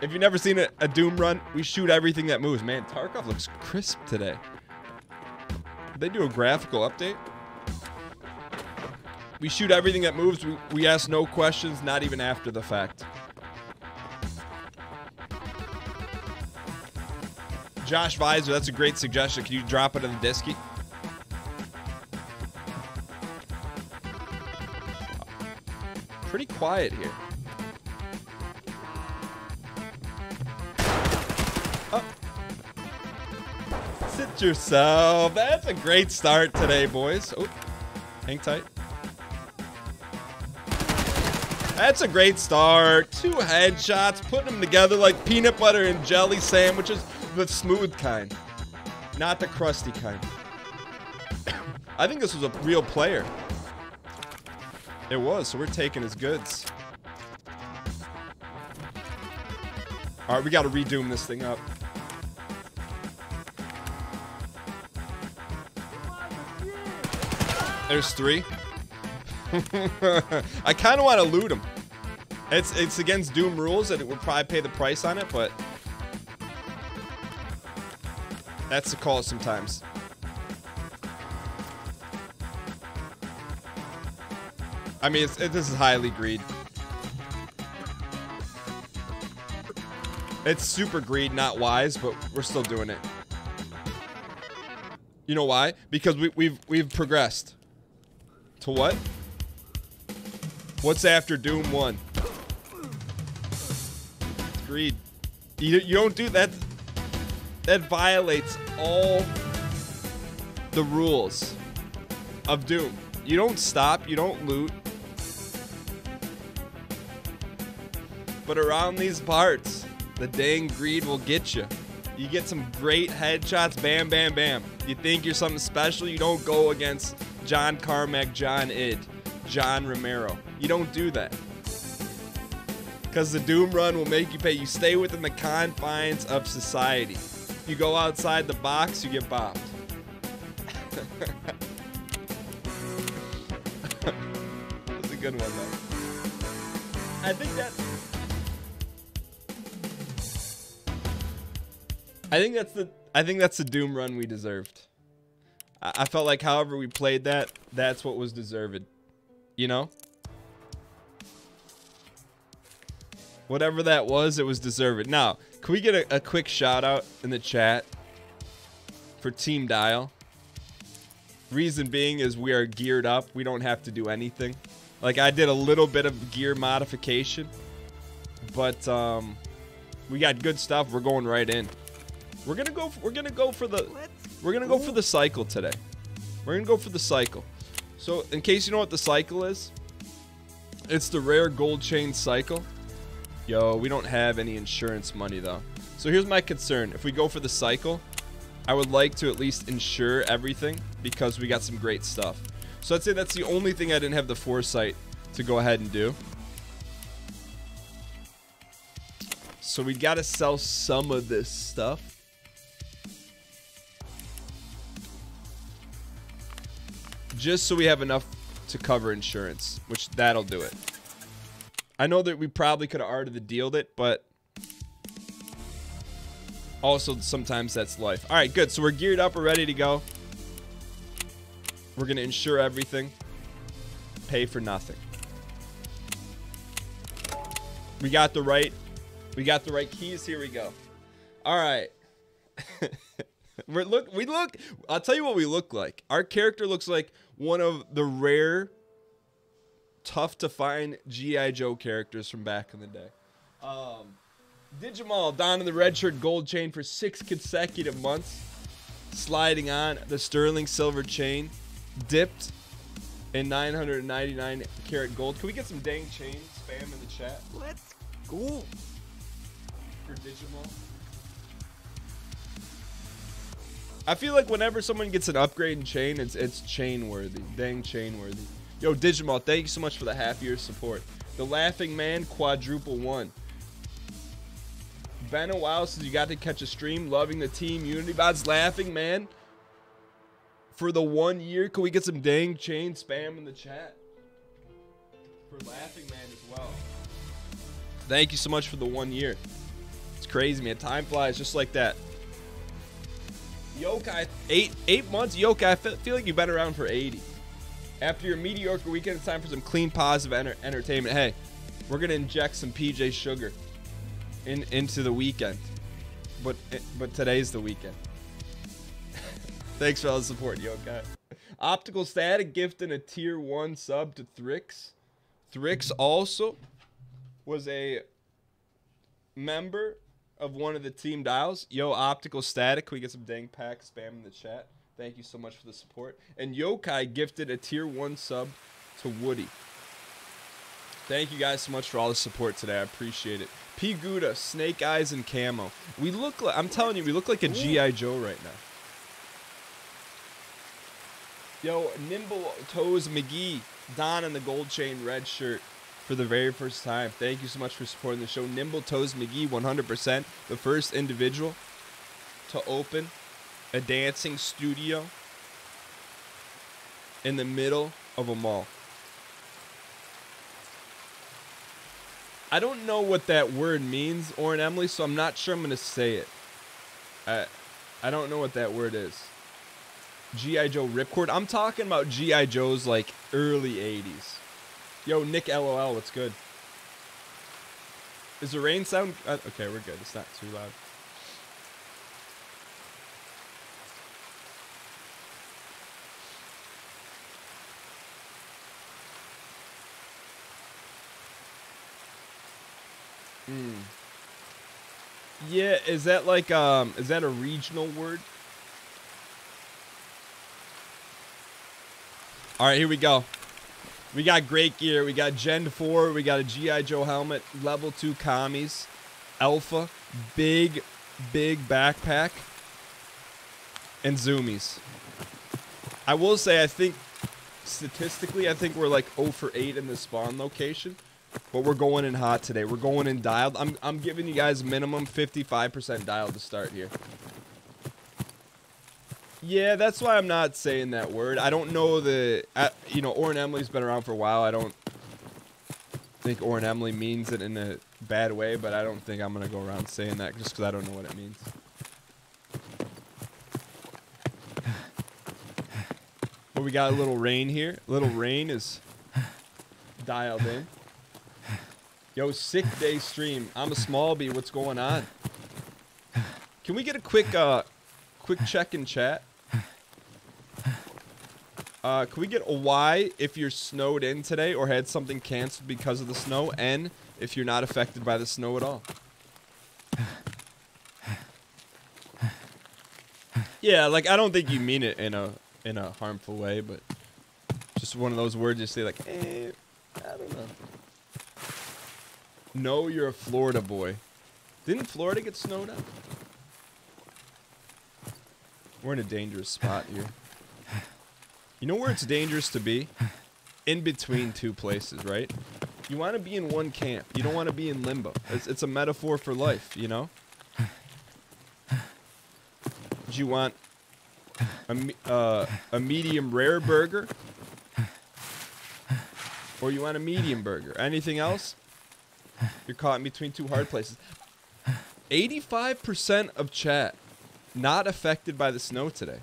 If you've never seen a Doom run, we shoot everything that moves. Man, Tarkov looks crisp today. Did they do a graphical update? We shoot everything that moves. We ask no questions, not even after the fact. Josh Visor, that's a great suggestion. Can you drop it in the disky? Pretty quiet here. Oh. Sit yourself. That's a great start today, boys. Oh, hang tight. That's a great start. 2 headshots, putting them together like peanut butter and jelly sandwiches. The smooth kind, not the crusty kind. I think this was a real player. It was, so we're taking his goods. All right, we got to redoom this thing up. There's 3. I kind of want to loot him. It's against Doom rules, and it would probably pay the price on it, but that's the call sometimes. I mean, this is highly greed. It's super greed, not wise, but we're still doing it. You know why? Because we've progressed. To what? What's after Doom 1? It's greed. You don't do that. That violates all the rules of Doom. You don't stop, you don't loot. But around these parts, the dang greed will get you. You get some great headshots, bam, bam, bam. You think you're something special, you don't go against John Carmack, John Id, John Romero. You don't do that. Because the Doom run will make you pay. You stay within the confines of society. You go outside the box, you get bopped. That's a good one, though. I think that's the Doom run we deserved. I felt like however we played that, that's what was deserved. You know? Whatever that was, it was deserved. Now, can we get a quick shout out in the chat for Team Dial? Reason being is we are geared up. We don't have to do anything. Like, I did a little bit of gear modification, but we got good stuff. We're going right in. We're gonna go for the cycle today. We're gonna go for the cycle. So, in case you know what the cycle is, it's the rare gold chain cycle. Yo, we don't have any insurance money, though. So here's my concern. If we go for the cycle, I would like to at least insure everything because we got some great stuff. So I'd say that's the only thing I didn't have the foresight to go ahead and do. So we got to sell some of this stuff. Just so we have enough to cover insurance, which that'll do it. I know that we probably could have already dealed it, but also sometimes that's life. All right, good. So we're geared up. We're ready to go. We're going to insure everything. Pay for nothing. We got the right keys. Here we go. All right. I'll tell you what we look like. Our character looks like one of the rare, tough to find G.I. Joe characters from back in the day. Digimal down in the red shirt gold chain for 6 consecutive months. Sliding on the sterling silver chain. Dipped in 999 karat gold. Can we get some dang chain spam in the chat? Let's go. For Digimal. I feel like whenever someone gets an upgrade in chain, it's chain worthy. Dang chain worthy. Yo, Digimal, thank you so much for the half-year support. The Laughing Man, quadruple 1. Been a while since you got to catch a stream. Loving the team. Unity Bots, Laughing Man. For the 1 year, can we get some dang chain spam in the chat? For Laughing Man as well. Thank you so much for the 1 year. It's crazy, man. Time flies just like that. Yokai, eight months. Yokai, I feel like you've been around for 80. After your mediocre weekend, it's time for some clean, positive entertainment. Hey, we're gonna inject some PJ Sugar into the weekend, but today's the weekend. Thanks for all the support, Yokai. Optical Static gifting a tier 1 sub to Thrix. Thrix also was a member of one of the team dials. Yo, Optical Static, can we get some dang pack spam in the chat? Thank you so much for the support. And Yokai gifted a tier 1 sub to Woody. Thank you guys so much for all the support today. I appreciate it. P. Gouda, Snake Eyes, and Camo. We look like, I'm telling you, we look like a G.I. Joe right now. Yo, Nimble Toes McGee, Don in the gold chain red shirt for the very first time. Thank you so much for supporting the show. Nimble Toes McGee, 100%. The first individual to open a dancing studio in the middle of a mall. I don't know what that word means, Orin Emily, so I'm not sure I'm going to say it. I don't know what that word is. G.I. Joe ripcord. I'm talking about G.I. Joe's like early 80s. Yo, Nick LOL, what's good? Is the rain sound? Okay, we're good. It's not too loud. Yeah, is that like is that a regional word? All right, here we go. We got great gear. We got Gen 4. We got a G.I. Joe helmet, level 2 commies, Alpha, big backpack, and zoomies. I will say, I think statistically, I think we're like 0 for 8 in the spawn location. But we're going in hot today. We're going in dialed. I'm giving you guys minimum 55% dialed to start here. Yeah, that's why I'm not saying that word. I don't know you know, Orin Emily's been around for a while. I don't think Orin Emily means it in a bad way, but I don't think I'm going to go around saying that just because I don't know what it means. But we got a little rain here. Little rain is dialed in. Yo, sick day stream. I'm a small B. What's going on? Can we get a quick check in chat? Can we get a Y if you're snowed in today or had something canceled because of the snow? N if you're not affected by the snow at all. Yeah, like I don't think you mean it in a harmful way, but just one of those words you say like, I don't know. No, you're a Florida boy. Didn't Florida get snowed up? We're in a dangerous spot here. You know where it's dangerous to be? In between two places, right? You want to be in one camp. You don't want to be in limbo. It's a metaphor for life, you know? Do you want a medium rare burger? Or you want a medium burger? Anything else? You're caught in between two hard places. 85% of chat not affected by the snow today.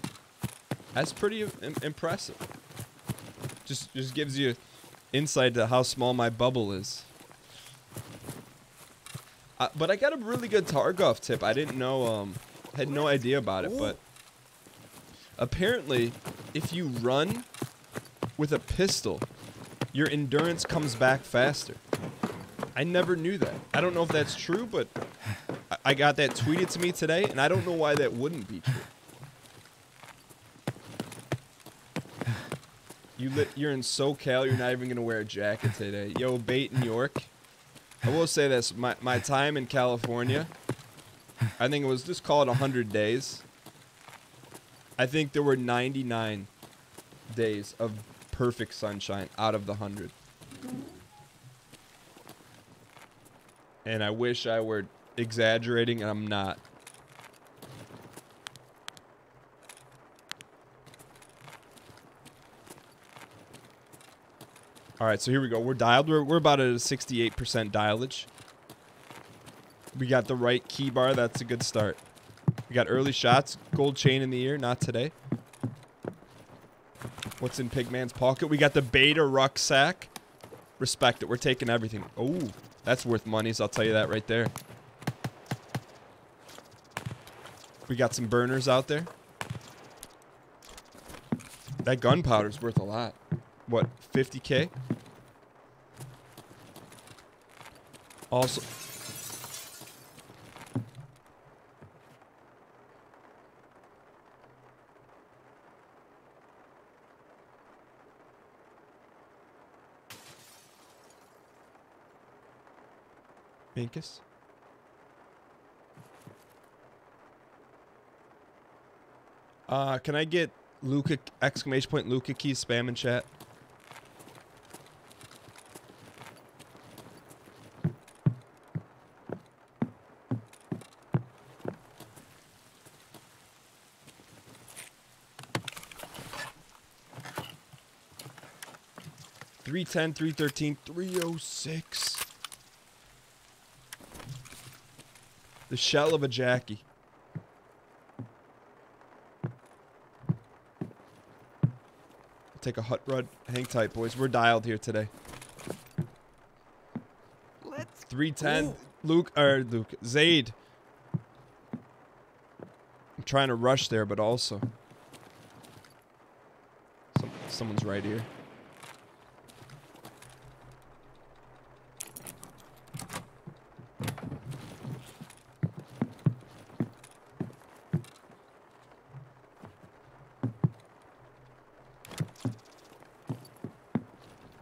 That's pretty impressive. Just gives you insight to how small my bubble is. But I got a really good Tarkov tip. I didn't know, had no idea about it, but apparently if you run with a pistol, your endurance comes back faster. I never knew that. I don't know if that's true, but I got that tweeted to me today, and I don't know why that wouldn't be true. You're in SoCal, you're not even going to wear a jacket today. Yo, Bait in York. I will say this, my time in California, I think it was, just call it 100 days. I think there were 99 days of perfect sunshine out of the 100. And I wish I were exaggerating, and I'm not. All right, so here we go. We're dialed. We're about at a 68% dialage. We got the right key bar. That's a good start. We got early shots. Gold chain in the ear. Not today. What's in Pigman's pocket? We got the beta rucksack. Respect it. We're taking everything. Oh, that's worth monies. I'll tell you that right there. We got some burners out there. That gunpowder's worth a lot. What, 50K? Also... Minkus? Can I get Luca, exclamation point, Luca keys spam in chat? $310, $313, $306. The shell of a Jackie. Take a hot rod. Hang tight, boys. We're dialed here today. Let's 310. Luke. Zaid. I'm trying to rush there, but also. Someone's right here.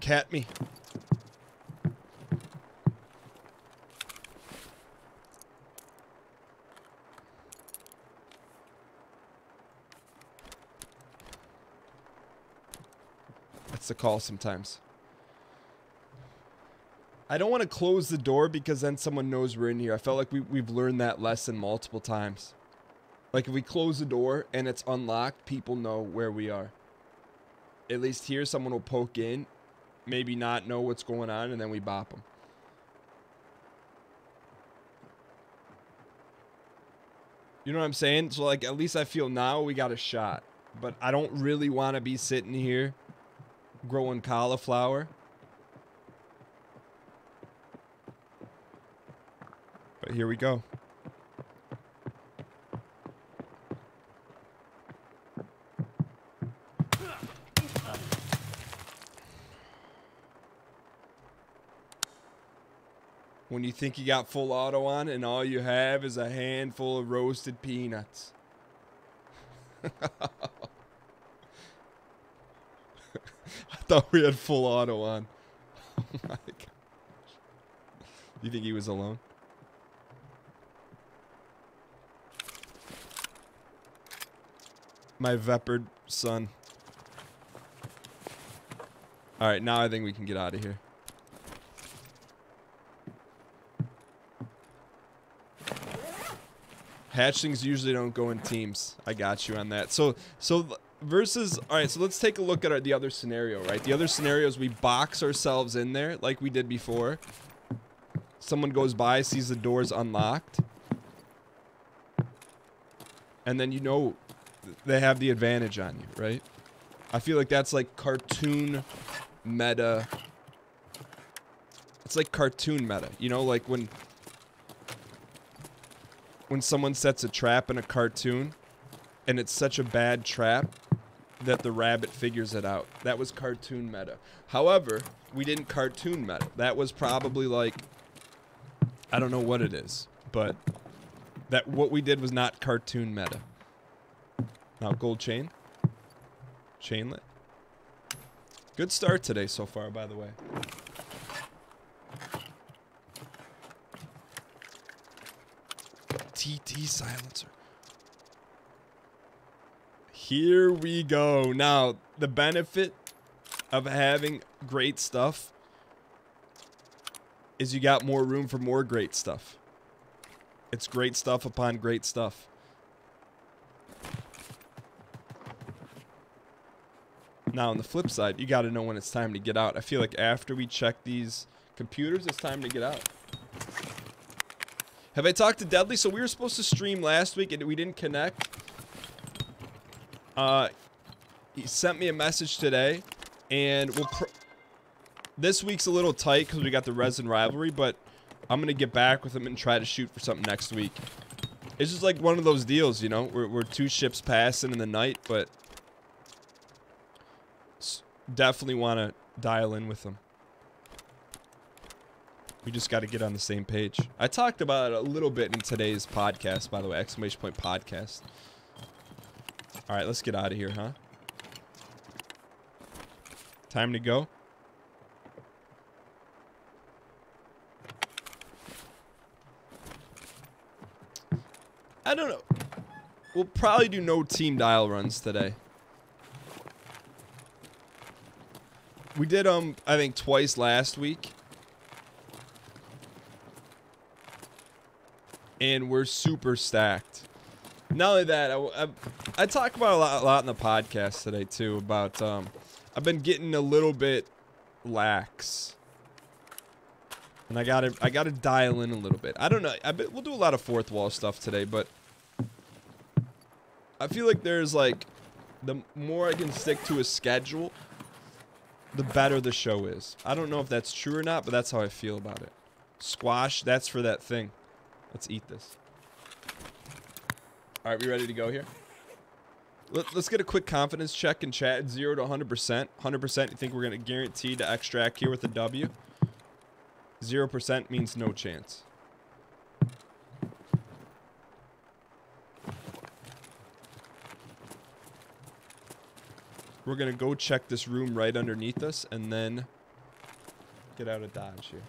Cat me. That's the call sometimes. I don't want to close the door because then someone knows we're in here. I felt like we've learned that lesson multiple times. Like if we close the door and it's unlocked, people know where we are. At least here someone will poke in. Maybe not know what's going on, and then we bop them. You know what I'm saying? So, like, at least I feel now we got a shot. But I don't really want to be sitting here growing cauliflower. But here we go. When you think you got full auto on and all you have is a handful of roasted peanuts. I thought we had full auto on. Oh my gosh. You think he was alone? My vepid son. Alright, now I think we can get out of here. Hatchlings usually don't go in teams. I got you on that. So versus, all right, so let's take a look at the other scenario, right? The other scenario is we box ourselves in there like we did before. Someone goes by, sees the doors unlocked. And then you know they have the advantage on you, right? I feel like that's like cartoon meta. It's like cartoon meta, you know, like when someone sets a trap in a cartoon and it's such a bad trap that the rabbit figures it out. That was cartoon meta. However, we didn't cartoon meta. That was probably like, I don't know what it is, but that what we did was not cartoon meta. Now gold chain. Chainlet. Good start today so far, by the way. TT silencer. Here we go. Now, the benefit of having great stuff is you got more room for more great stuff. It's great stuff upon great stuff. Now, on the flip side, you got to know when it's time to get out. I feel like after we check these computers, it's time to get out. Have I talked to Deadly? So we were supposed to stream last week and we didn't connect. He sent me a message today, and this week's a little tight because we got the Resin Rivalry, but I'm gonna get back with him and try to shoot for something next week. It's just like one of those deals, you know. We're 2 ships passing in the night, but definitely want to dial in with him. We just got to get on the same page. I talked about it a little bit in today's podcast, by the way, ! Podcast. All right, let's get out of here, huh? Time to go. I don't know. We'll probably do no team dial runs today. We did I think twice last week. And we're super stacked. Not only that, I talk about a lot in the podcast today too about I've been getting a little bit lax. And I gotta dial in a little bit. I don't know. We'll do a lot of fourth wall stuff today, but I feel like there's like the more I can stick to a schedule, the better the show is. I don't know if that's true or not, but that's how I feel about it. Squash, that's for that thing. Let's eat this. All right, we ready to go here? Let's get a quick confidence check in chat. 0 to 100%. 100%, you think we're going to guarantee to extract here with a W? 0% means no chance. We're going to go check this room right underneath us and then get out of dodge here.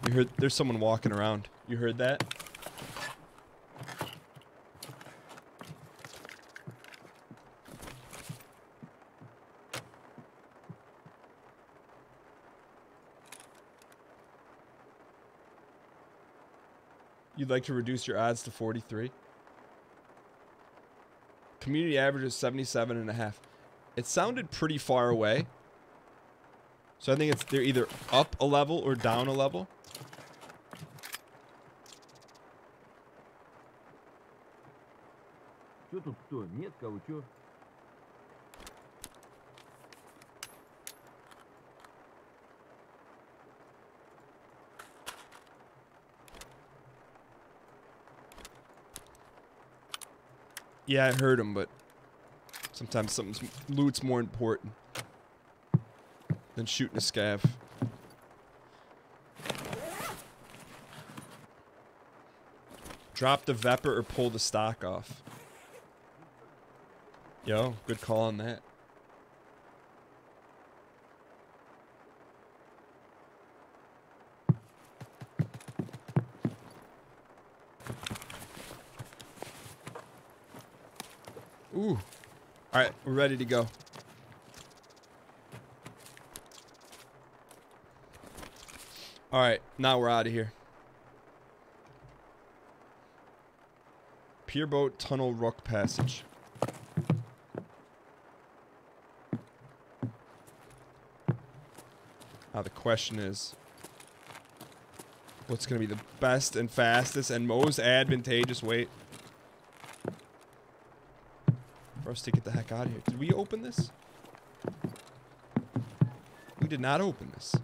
You heard there's someone walking around. You heard that? You'd like to reduce your odds to 43? Community average is 77.5. It sounded pretty far away. So I think they're either up a level or down a level. Что тут кто? Нет кого, чё? Yeah, I heard him, but sometimes loot's more important than shooting a scav. Drop the Vepper or pull the stock off. Yo, good call on that. Ooh. Alright, we're ready to go. Alright, now we're out of here. Pierboat Tunnel Rook Passage. Now the question is, what's going to be the best and fastest and most advantageous way for us to get the heck out of here? Did we open this? We did not open this.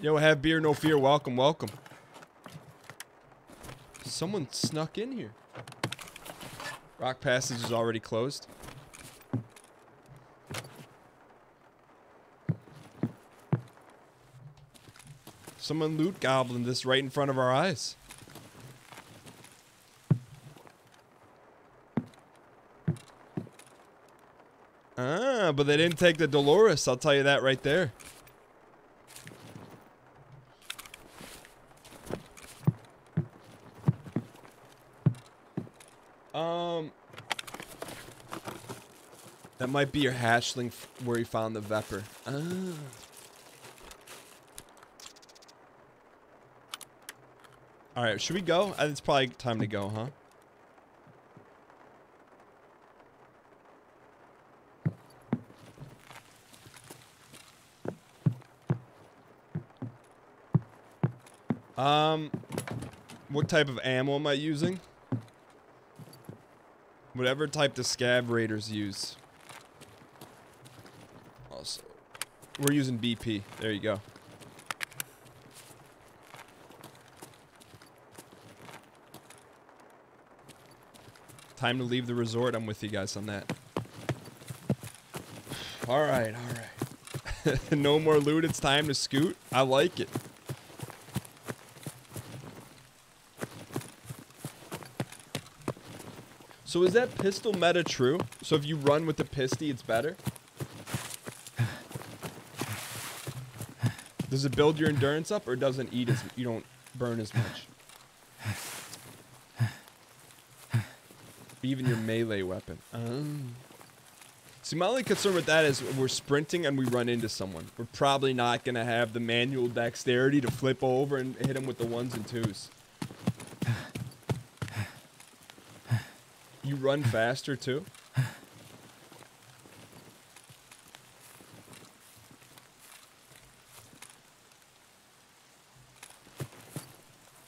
Yo, have beer, no fear. Welcome, welcome. Someone snuck in here. Rock Passage is already closed. Someone loot goblin this right in front of our eyes. Ah, but they didn't take the Dolores. I'll tell you that right there. That might be your hatchling where you found the Vepper. Ah. Alright, should we go? It's probably time to go, huh? What type of ammo am I using? Whatever type the scav raiders use. Also, we're using BP. There you go. Time to leave the resort. I'm with you guys on that. Alright, alright. No more loot. It's time to scoot. I like it. So is that pistol meta true? So if you run with the pisty, it's better? Does it build your endurance up, or doesn't eat as you don't burn as much? Even your melee weapon. See, my only concern with that is we're sprinting and we run into someone. We're probably not gonna have the manual dexterity to flip over and hit them with the 1s and 2s. You run faster too?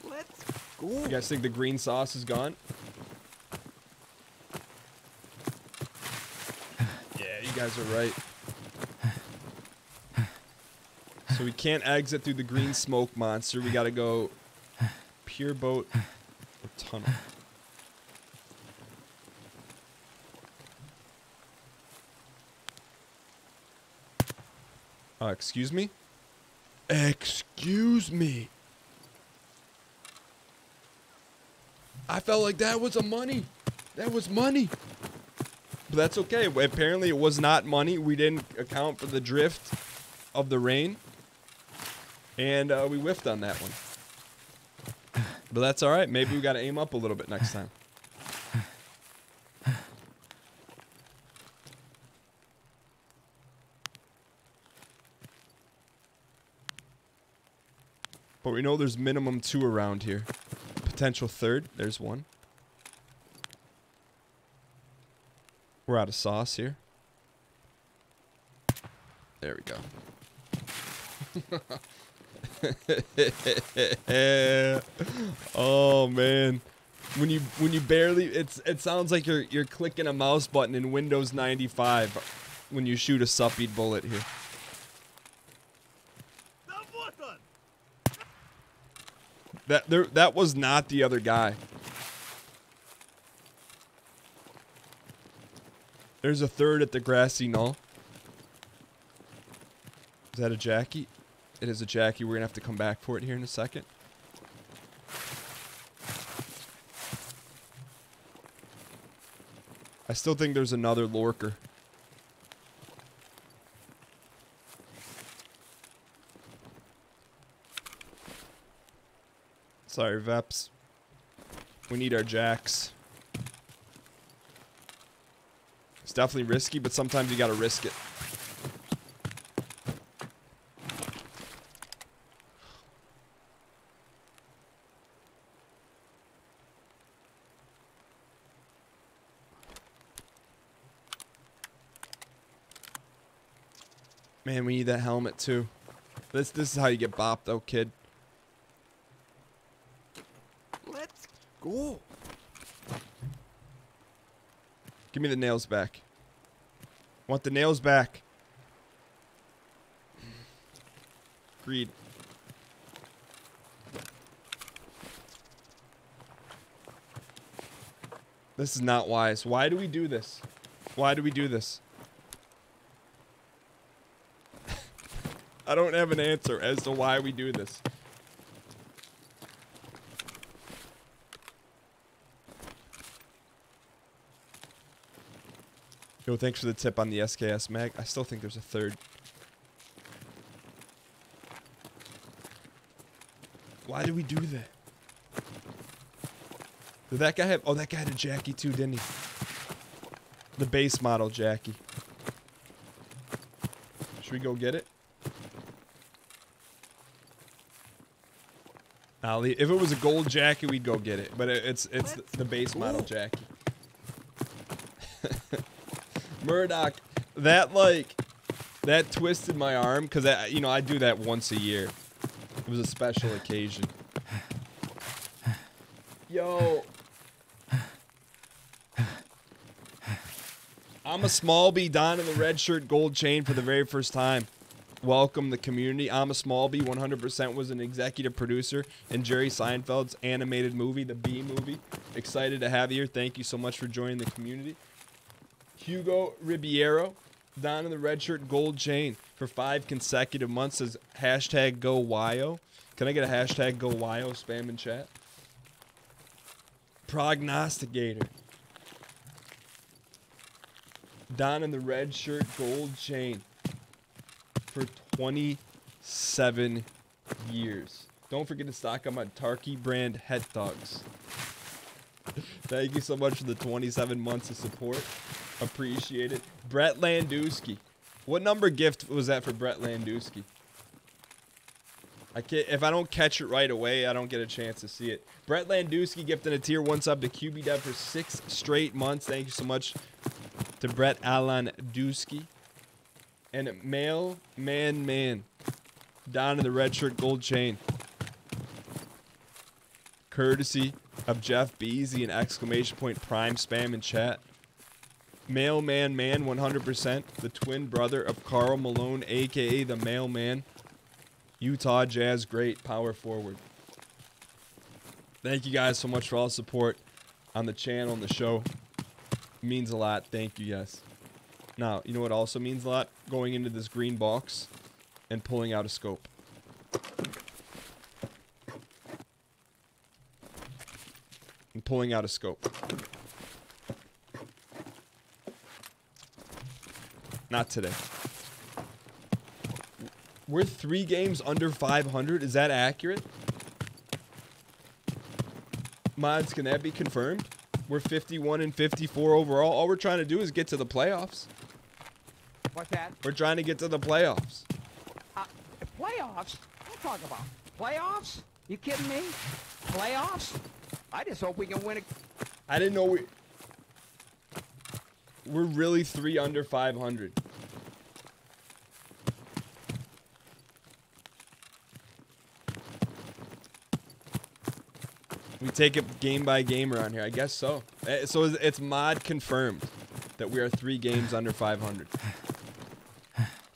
Let's go. You guys think the green sauce is gone? Yeah, you guys are right. So we can't exit through the green smoke monster. We gotta go pure boat or tunnel. Excuse me? Excuse me. I felt like that was a money. That was money. But that's okay. Apparently it was not money. We didn't account for the drift of the rain. And we whiffed on that one. But that's alright. Maybe we gotta aim up a little bit next time. But we know there's minimum 2 around here. Potential 3rd. There's one. We're out of sauce here. There we go. Oh man. When you barely it sounds like you're clicking a mouse button in Windows 95 when you shoot a suppied bullet here. That was not the other guy. There's a 3rd at the grassy knoll. Is that a Jackie? It is a Jackie. We're gonna have to come back for it here in a second. I still think there's another lurker. Sorry, Veps. We need our jacks. It's definitely risky, but sometimes you gotta risk it. Man, we need that helmet too. This is how you get bopped though, kid. Let's go. Give me the nails back. Want the nails back. Agreed. This is not wise. Why do we do this? Why do we do this? I don't have an answer as to why we do this. Yo, thanks for the tip on the SKS mag. I still think there's a 3rd. Why did we do that? Did that guy have... Oh, that guy had a Jackie too, didn't he? The base model Jackie. Should we go get it? Ali, if it was a gold Jackie, we'd go get it. But it's the base model Jackie. Murdoch, that twisted my arm because I do that once a year. It was a special occasion. Yo. I'm a small B, Don in the red shirt, gold chain for the very first time. Welcome the community. I'm a small B, 100% was an executive producer in Jerry Seinfeld's animated movie, the B movie. Excited to have you here. Thank you so much for joining the community. Hugo Ribeiro, Don in the red shirt, gold chain for 5 consecutive months, says hashtag go Wyo. Can I get a hashtag go Wyo spam in chat? Prognosticator. Don in the red shirt, gold chain for 27 years. Don't forget to stock up on Tarky brand het dogs. Thank you so much for the 27 months of support. Appreciate it. Brett Landowski. What number gift was that for Brett Landowski? If I don't catch it right away, I don't get a chance to see it. Brett Landowski gifting a tier 1 sub to QB Dev for 6 straight months. Thank you so much to Brett Landowski. And Mail Man. Don in the red shirt, gold chain. Courtesy of Jeff Beasy and exclamation point prime spam in chat. Mailman Man 100%, the twin brother of Carl Malone, aka the Mailman. Utah Jazz great, power forward. Thank you guys so much for all the support on the channel and the show. It means a lot. Thank you, guys. Now, you know what also means a lot? Going into this green box and pulling out a scope. And pulling out a scope. Not today. We're 3 games under 500. Is that accurate? Mods, can that be confirmed? We're 51 and 54 overall. All we're trying to do is get to the playoffs. What's that? We're trying to get to the playoffs. Playoffs? What talk about? Playoffs? You kidding me? Playoffs? I just hope we can win it. I didn't know we're really 3 under 500. We take it game by game around here. I guess so. So it's mod confirmed that we are 3 games under 500.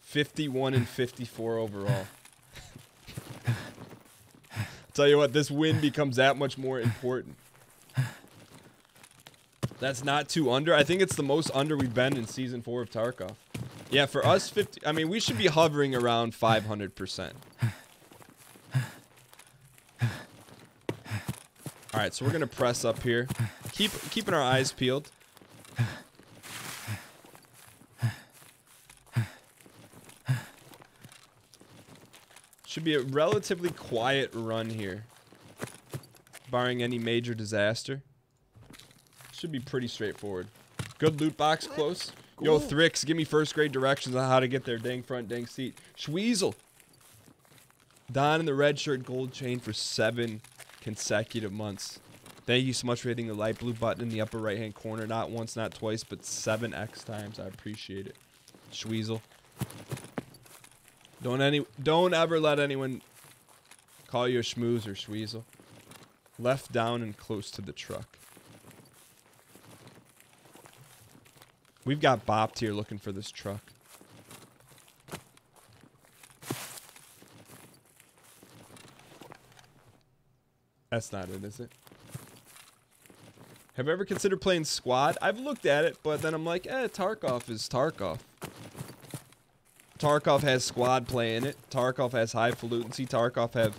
51 and 54 overall. Tell you what, this win becomes that much more important. That's not too under. I think it's the most under we've been in season 4 of Tarkov. Yeah, for us, 50. I mean, we should be hovering around 500%. All right, so we're gonna press up here, keeping our eyes peeled. Should be a relatively quiet run here, barring any major disaster. Should be pretty straightforward. Good loot box close. Yo, Thrix, give me first grade directions on how to get there. Dang front, dang seat. Schweezel. Don in the red shirt, gold chain for 7 consecutive months. Thank you so much for hitting the light blue button in the upper right hand corner. Not once, not twice, but 7x times. I appreciate it. Schweezel. Don't ever let anyone call you a schmooze or Schweezel. Left down and close to the truck. We've got bopped here looking for this truck. That's not it, is it? Have you ever considered playing squad? I've looked at it, but then I'm like, Tarkov is Tarkov. Tarkov has squad play in it. Tarkov has highfalutin. Tarkov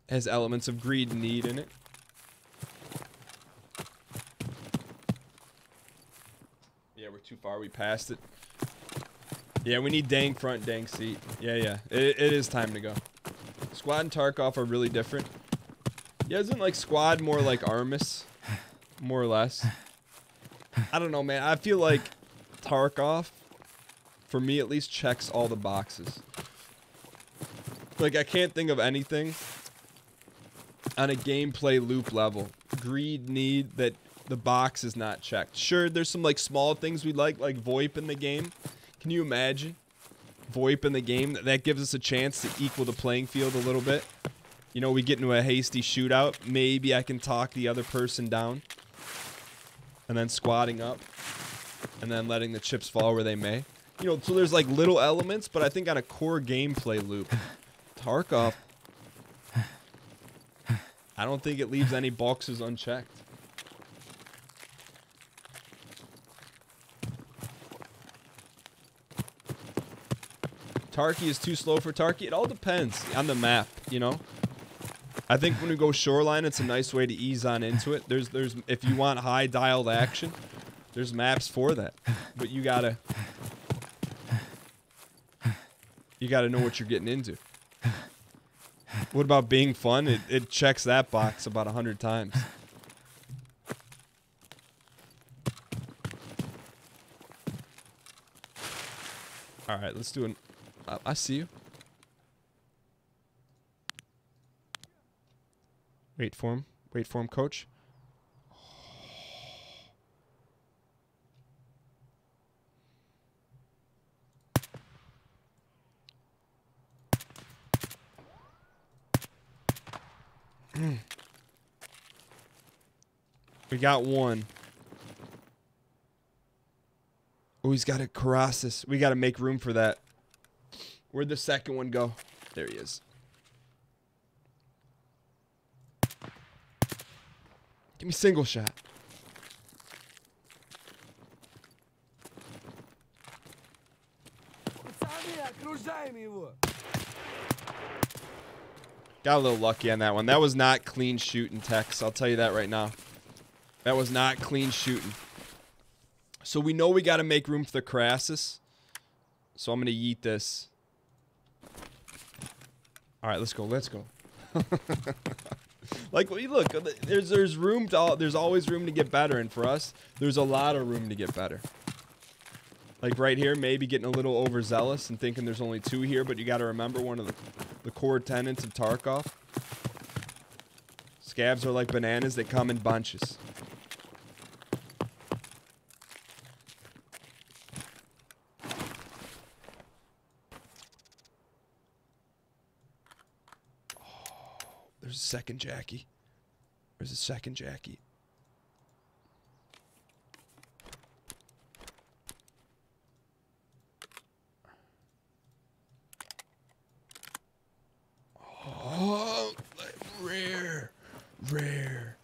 has elements of greed and need in it. Yeah, we're too far. We passed it. Yeah, we need dang front, dang seat. Yeah. It is time to go. Squad and Tarkov are really different. Yeah, isn't like squad more like Armis? More or less. I don't know, man. I feel like Tarkov, for me at least, checks all the boxes. Like, I can't think of anything on a gameplay loop level. Greed, need, that the box is not checked. Sure, there's some like small things we like VoIP in the game. Can you imagine? VoIP in the game, that gives us a chance to equal the playing field a little bit. You know, we get into a hasty shootout. Maybe I can talk the other person down. And then squatting up. And then letting the chips fall where they may. You know, so there's like little elements, but I think on a core gameplay loop, Tarkov, I don't think it leaves any boxes unchecked. Tarky is too slow for Tarky. It all depends on the map, you know. I think when we go shoreline, it's a nice way to ease on into it. There's if you want high dialed action, there's maps for that. But you gotta know what you're getting into. What about being fun? It checks that box about 100 times. All right, let's do an. I see you. Wait for him. Wait for him, coach. We got one. Oh, he's got a Colossus. We got to make room for that. Where'd the second one go? There he is. Give me single shot. Got a little lucky on that one. That was not clean shooting, Tex. I'll tell you that right now. That was not clean shooting. So we know we got to make room for the Colossus. So I'm going to yeet this. All right, let's go. Let's go. Like, look, there's room to there's always room to get better, and for us, there's a lot of room to get better. Like right here, maybe getting a little overzealous and thinking there's only two here, but you got to remember one of the core tenets of Tarkov. Scabs are like bananas; they come in bunches. There's a second Jackie. There's a second Jackie. Oh, rare. Rare.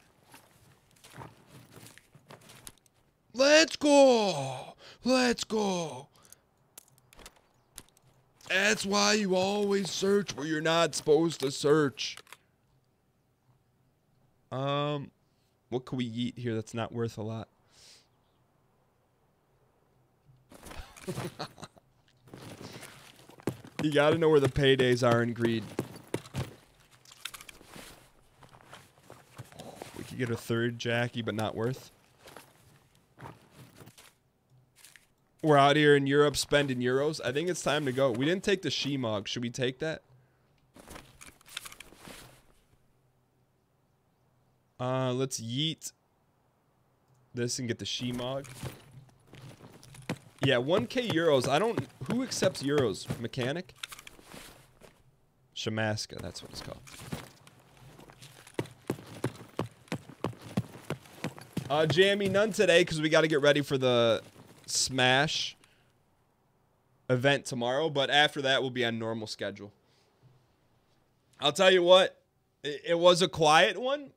Let's go. Let's go. That's why you always search where you're not supposed to search. What can we eat here that's not worth a lot? You gotta know where the paydays are in greed. We could get a third Jackie, but not worth. We're out here in Europe spending euros. I think it's time to go. We didn't take the Shemog. Should we take that? Let's yeet this and get the Shemog. Yeah, 1K euros. I don't... Who accepts euros? Mechanic? Shamaska, that's what it's called. Jamie, none today because we got to get ready for the Smash event tomorrow. But after that, we'll be on normal schedule. I'll tell you what. It was a quiet one.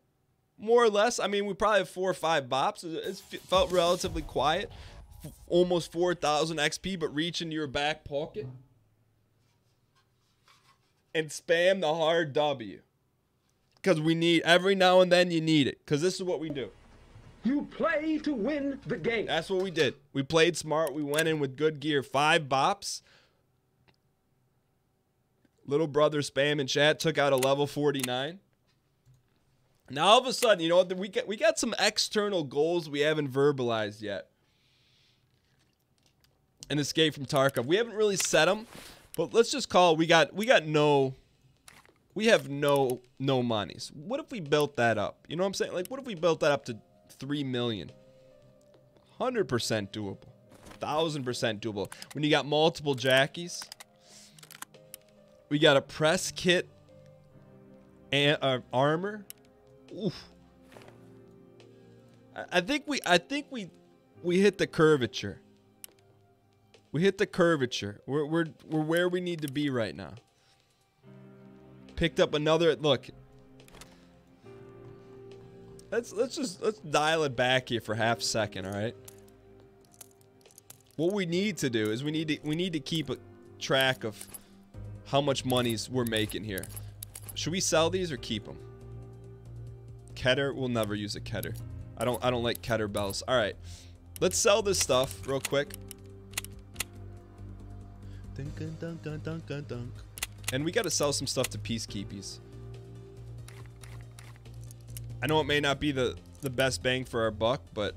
More or less. I mean, we probably have 4 or 5 bops. It felt relatively quiet. Almost 4,000 XP, but reach into your back pocket and spam the hard W. Because we need, every now and then you need it. Because this is what we do. You play to win the game. That's what we did. We played smart. We went in with good gear. 5 bops. Little brother spam in chat took out a level 49. Now all of a sudden, you know what? We got some external goals we haven't verbalized yet. An escape from Tarkov. We haven't really set them, but let's just call. We have no monies. What if we built that up? You know what I'm saying? Like, what if we built that up to 3 million? 100% doable. 1000% doable. When you got multiple Jackies, we got a press kit And armor. Oof. I think we hit the curvature. We hit the curvature. We're where we need to be right now. Picked up another look. Let's dial it back here for half a second, all right? What we need to do is we need to keep a track of how much money's we're making here. Should we sell these or keep them? Keter, we'll never use a Keter. I don't like Keter bells. All right, let's sell this stuff real quick. And we got to sell some stuff to peacekeepies. I know it may not be the best bang for our buck, but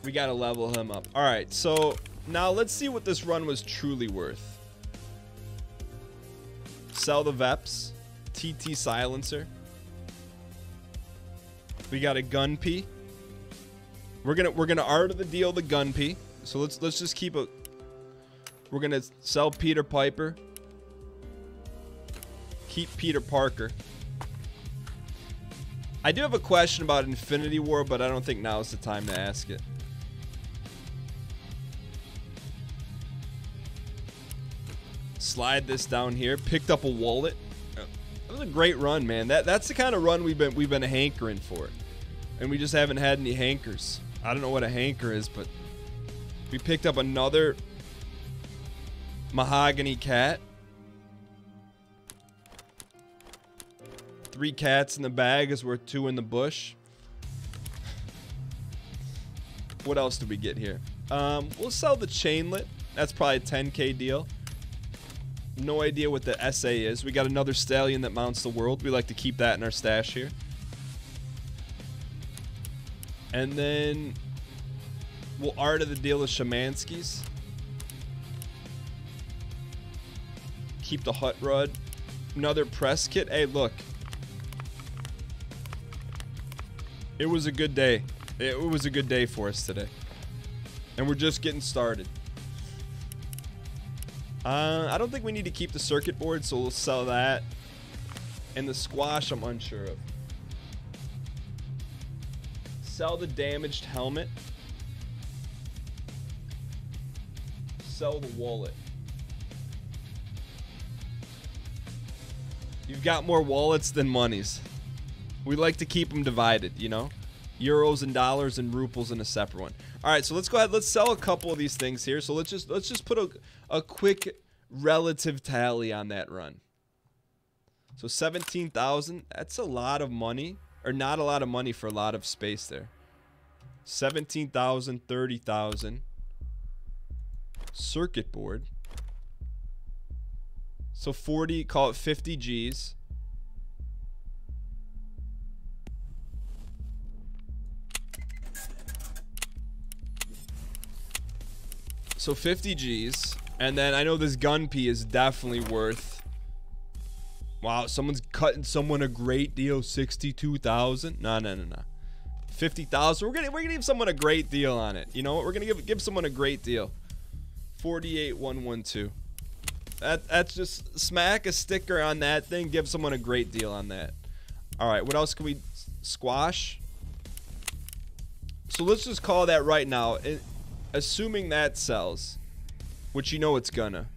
we got to level him up. All right, so now let's see what this run was truly worth. Sell the Veps, TT silencer. We got a gun P. We're gonna art of the deal the gun P. So let's just keep a. We're gonna sell Peter Piper. Keep Peter Parker. I do have a question about Infinity War, but I don't think now is the time to ask it. Slide this down here. Picked up a wallet. That was a great run, man. That's the kind of run we've been hankering for, and we just haven't had any hankers. I don't know what a hanker is, but we picked up another mahogany cat. 3 cats in the bag is worth 2 in the bush. What else do we get here? We'll sell the chainlet. That's probably a 10K deal. No idea what the SA is. We got another stallion that mounts the world. We like to keep that in our stash here. And then we'll art of the deal of Shamanskis. Keep the hut rod. Another press kit. Hey, look. It was a good day. It was a good day for us today. And we're just getting started. I don't think we need to keep the circuit board, so we'll sell that. And the squash, I'm unsure of. Sell the damaged helmet. Sell the wallet. You've got more wallets than monies. We like to keep them divided, you know? Euros and dollars and ruples in a separate one. All right, so let's go ahead. Let's sell a couple of these things here. So let's just put a quick relative tally on that run. So 17,000. That's a lot of money, or not a lot of money for a lot of space there. 17,000, 30,000. Circuit board. So 40, call it 50 G's. So 50 G's. And then I know this gun P is definitely worth. Wow, someone's cutting someone a great deal. 62,000. No. 50,000. We're gonna give someone a great deal on it. You know what? We're gonna give someone a great deal. 48,112. That's just smack a sticker on that thing. Give someone a great deal on that. All right, what else can we squash? So let's just call that right now. Assuming that sells, which you know it's gonna.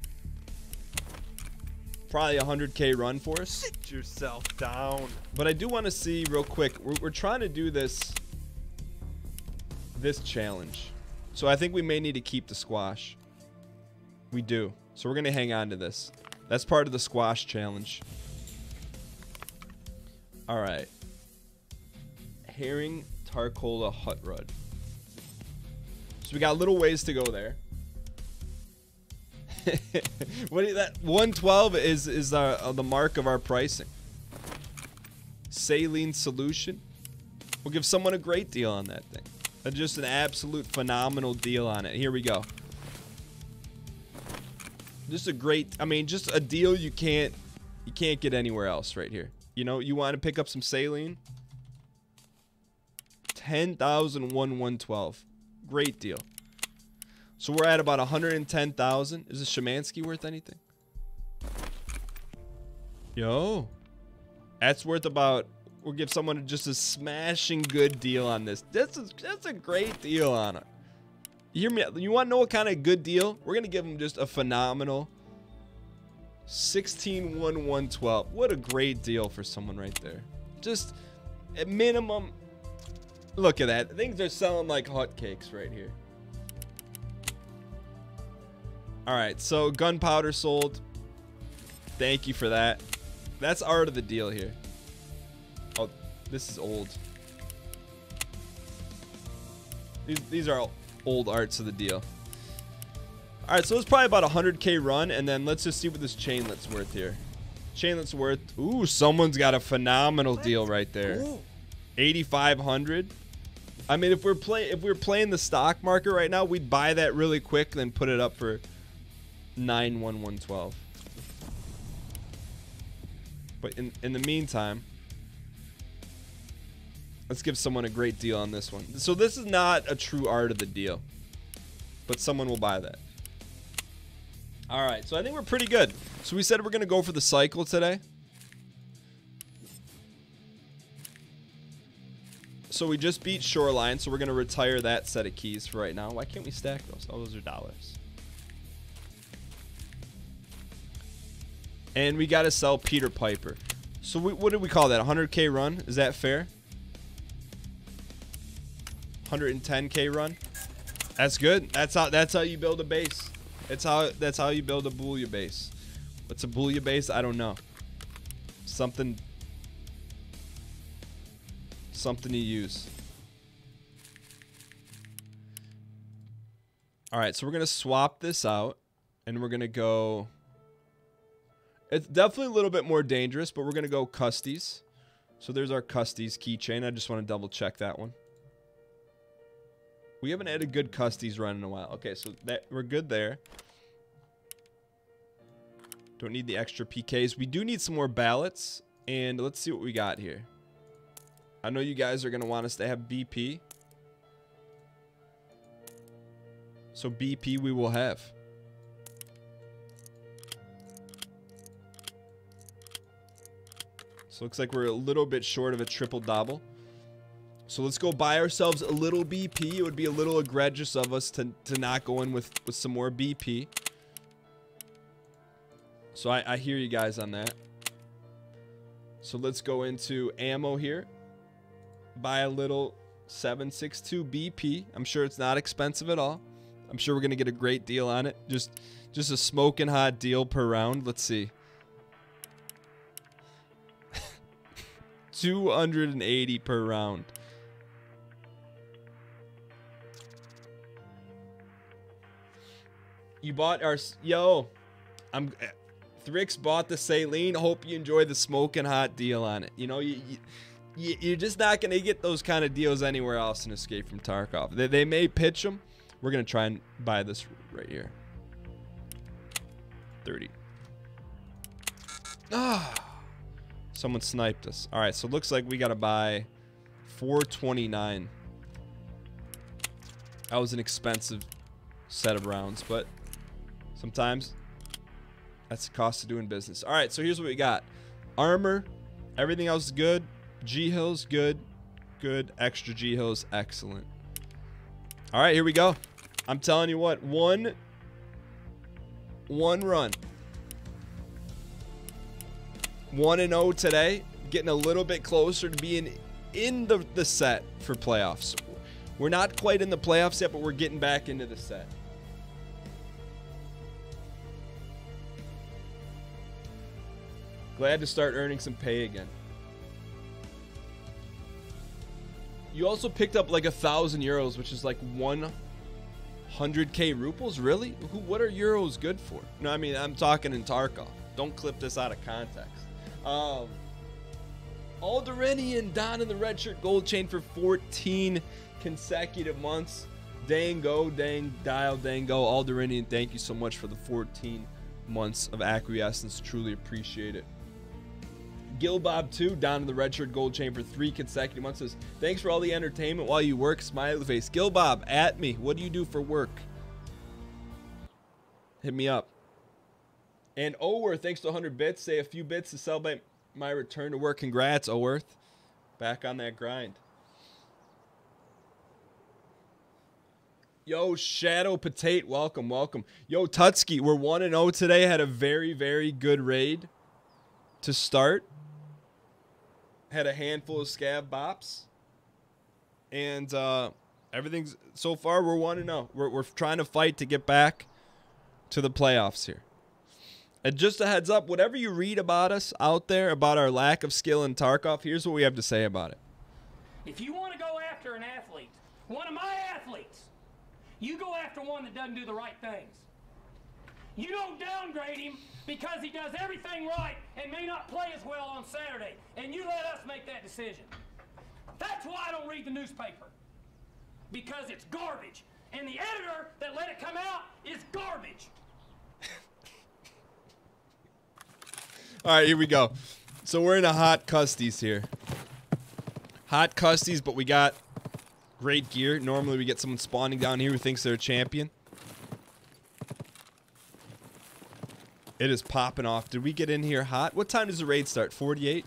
Probably a 100K run for us. Sit yourself down. But I do want to see real quick. We're trying to do this challenge. So I think we may need to keep the squash. We do. So we're going to hang on to this. That's part of the squash challenge. All right. Herring Tarcola Hut Rud. So we got a little ways to go there. What is that? 112 is the mark of our pricing. Saline solution. We'll give someone a great deal on that thing. Just an absolute phenomenal deal on it. Here we go. Just a great, I mean, just a deal you can't get anywhere else right here. You know, you want to pick up some saline? 10,112. Great deal. So we're at about 110,000. Is the Shemansky worth anything? Yo. That's worth about, we'll give someone just a smashing good deal on this. That's a great deal on it. You hear me? You want to know what kind of good deal? We're going to give them just a phenomenal 16-1-1-12. What a great deal for someone right there. Just at minimum, look at that. Things are selling like hotcakes right here. All right, so gunpowder sold. Thank you for that. That's art of the deal here. Oh, this is old. These are old arts of the deal. All right, so it's probably about a 100K run, and then let's just see what this chainlet's worth here. Chainlet's worth, ooh, someone's got a phenomenal deal right there. 8,500. I mean, if we're playing the stock market right now, we'd buy that really quick, then put it up for 9-1-1-12. But in the meantime, let's give someone a great deal on this one. So this is not a true art of the deal, but someone will buy that. All right, so I think we're pretty good. So we said we're going to go for the cycle today. So we just beat Shoreline, so we're going to retire that set of keys for right now. Why can't we stack those? Oh, those are dollars. And we got to sell Peter Piper. So what did we call that? 100K run? Is that fair? 110K run? That's good. That's how you build a base. That's how you build a Booyah base. What's a Booyah base? I don't know. Something you use. All right, so we're gonna swap this out, and we're gonna go. It's definitely a little bit more dangerous, but we're gonna go Custies. So there's our Custies keychain. I just want to double check that one. We haven't had a good Custies run in a while. Okay, so that we're good there. Don't need the extra PKs. We do need some more ballots, and let's see what we got here. I know you guys are going to want us to have BP. So BP we will have. So looks like we're a little bit short of a triple double. So let's go buy ourselves a little BP. It would be a little egregious of us to not go in with some more BP. So I hear you guys on that. So let's go into ammo here. Buy a little 7.62 BP. I'm sure it's not expensive at all. I'm sure we're going to get a great deal on it. Just a smoking hot deal per round. Let's see. 280 per round. You bought our... Yo. Thrix bought the saline. Hope you enjoy the smoking hot deal on it. You know, you're just not going to get those kind of deals anywhere else in Escape from Tarkov. They may pitch them. We're going to try and buy this right here. 30. Ah. Someone sniped us. All right, so it looks like we got to buy 429. That was an expensive set of rounds, but sometimes that's the cost of doing business. All right, so here's what we got. Armor, everything else is good. G-Hills, good. Good. Extra G-Hills, excellent. All right, here we go. I'm telling you what, one run. 1-0 today, getting a little bit closer to being in the set for playoffs. We're not quite in the playoffs yet, but we're getting back into the set. Glad to start earning some pay again. You also picked up like 1,000 euros, which is like 100K rubles. Really? What are euros good for? No, I mean, I'm talking in Tarkov. Don't clip this out of context. Alderanian Don in the red shirt gold chain for 14 consecutive months. Dang go, dang dial, dang go. Alderanian, thank you so much for the 14 months of acquiescence. Truly appreciate it. Gilbob 2 down in the red shirt gold chain for 3 consecutive months. Says, thanks for all the entertainment while you work. Smiley face. Gilbob, at me. What do you do for work? Hit me up. And Ower, thanks to 100 bits. Say a few bits to celebrate my return to work. Congrats, Oworth. Back on that grind. Yo, Shadow Potate, welcome, welcome. Yo, Tutski, we're 1-0 today. Had a very, very good raid to start. Had a handful of scab bops. And everything's, so far, we're 1-0. We're trying to fight to get back to the playoffs here. And just a heads up, whatever you read about us out there, about our lack of skill in Tarkov, here's what we have to say about it. If you want to go after an athlete, one of my athletes, you go after one that doesn't do the right things. You don't downgrade him because he does everything right and may not play as well on Saturday, and you let us make that decision. That's why I don't read the newspaper, because it's garbage, and the editor that let it come out is garbage. All right, here we go. So we're in a hot custies here. Hot custies, but we got great gear. Normally we get someone spawning down here who thinks they're a champion. It is popping off. Did we get in here hot? What time does the raid start? 48?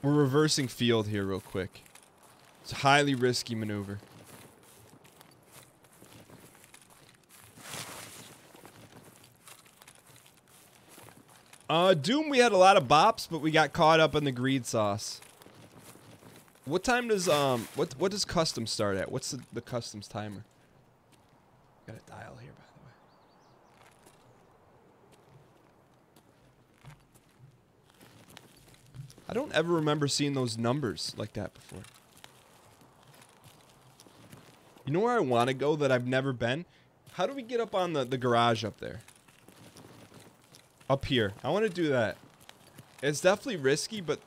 We're reversing field here real quick. It's a highly risky maneuver. Doom, we had a lot of bops, but we got caught up in the greed sauce. What time does what does custom start at? What's the customs timer? Got a dial here, by the way. I don't ever remember seeing those numbers like that before. You know where I want to go that I've never been? How do we get up on the garage up there? Up here. I want to do that. It's definitely risky, but...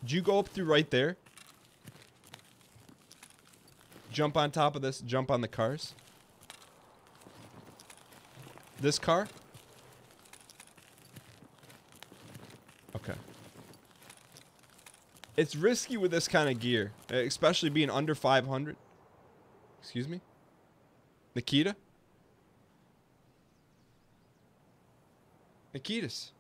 Did you go up through right there? Jump on top of this. Jump on the cars. This car? Okay. It's risky with this kind of gear. Especially being under 500. Excuse me? Nikita? Nikitas.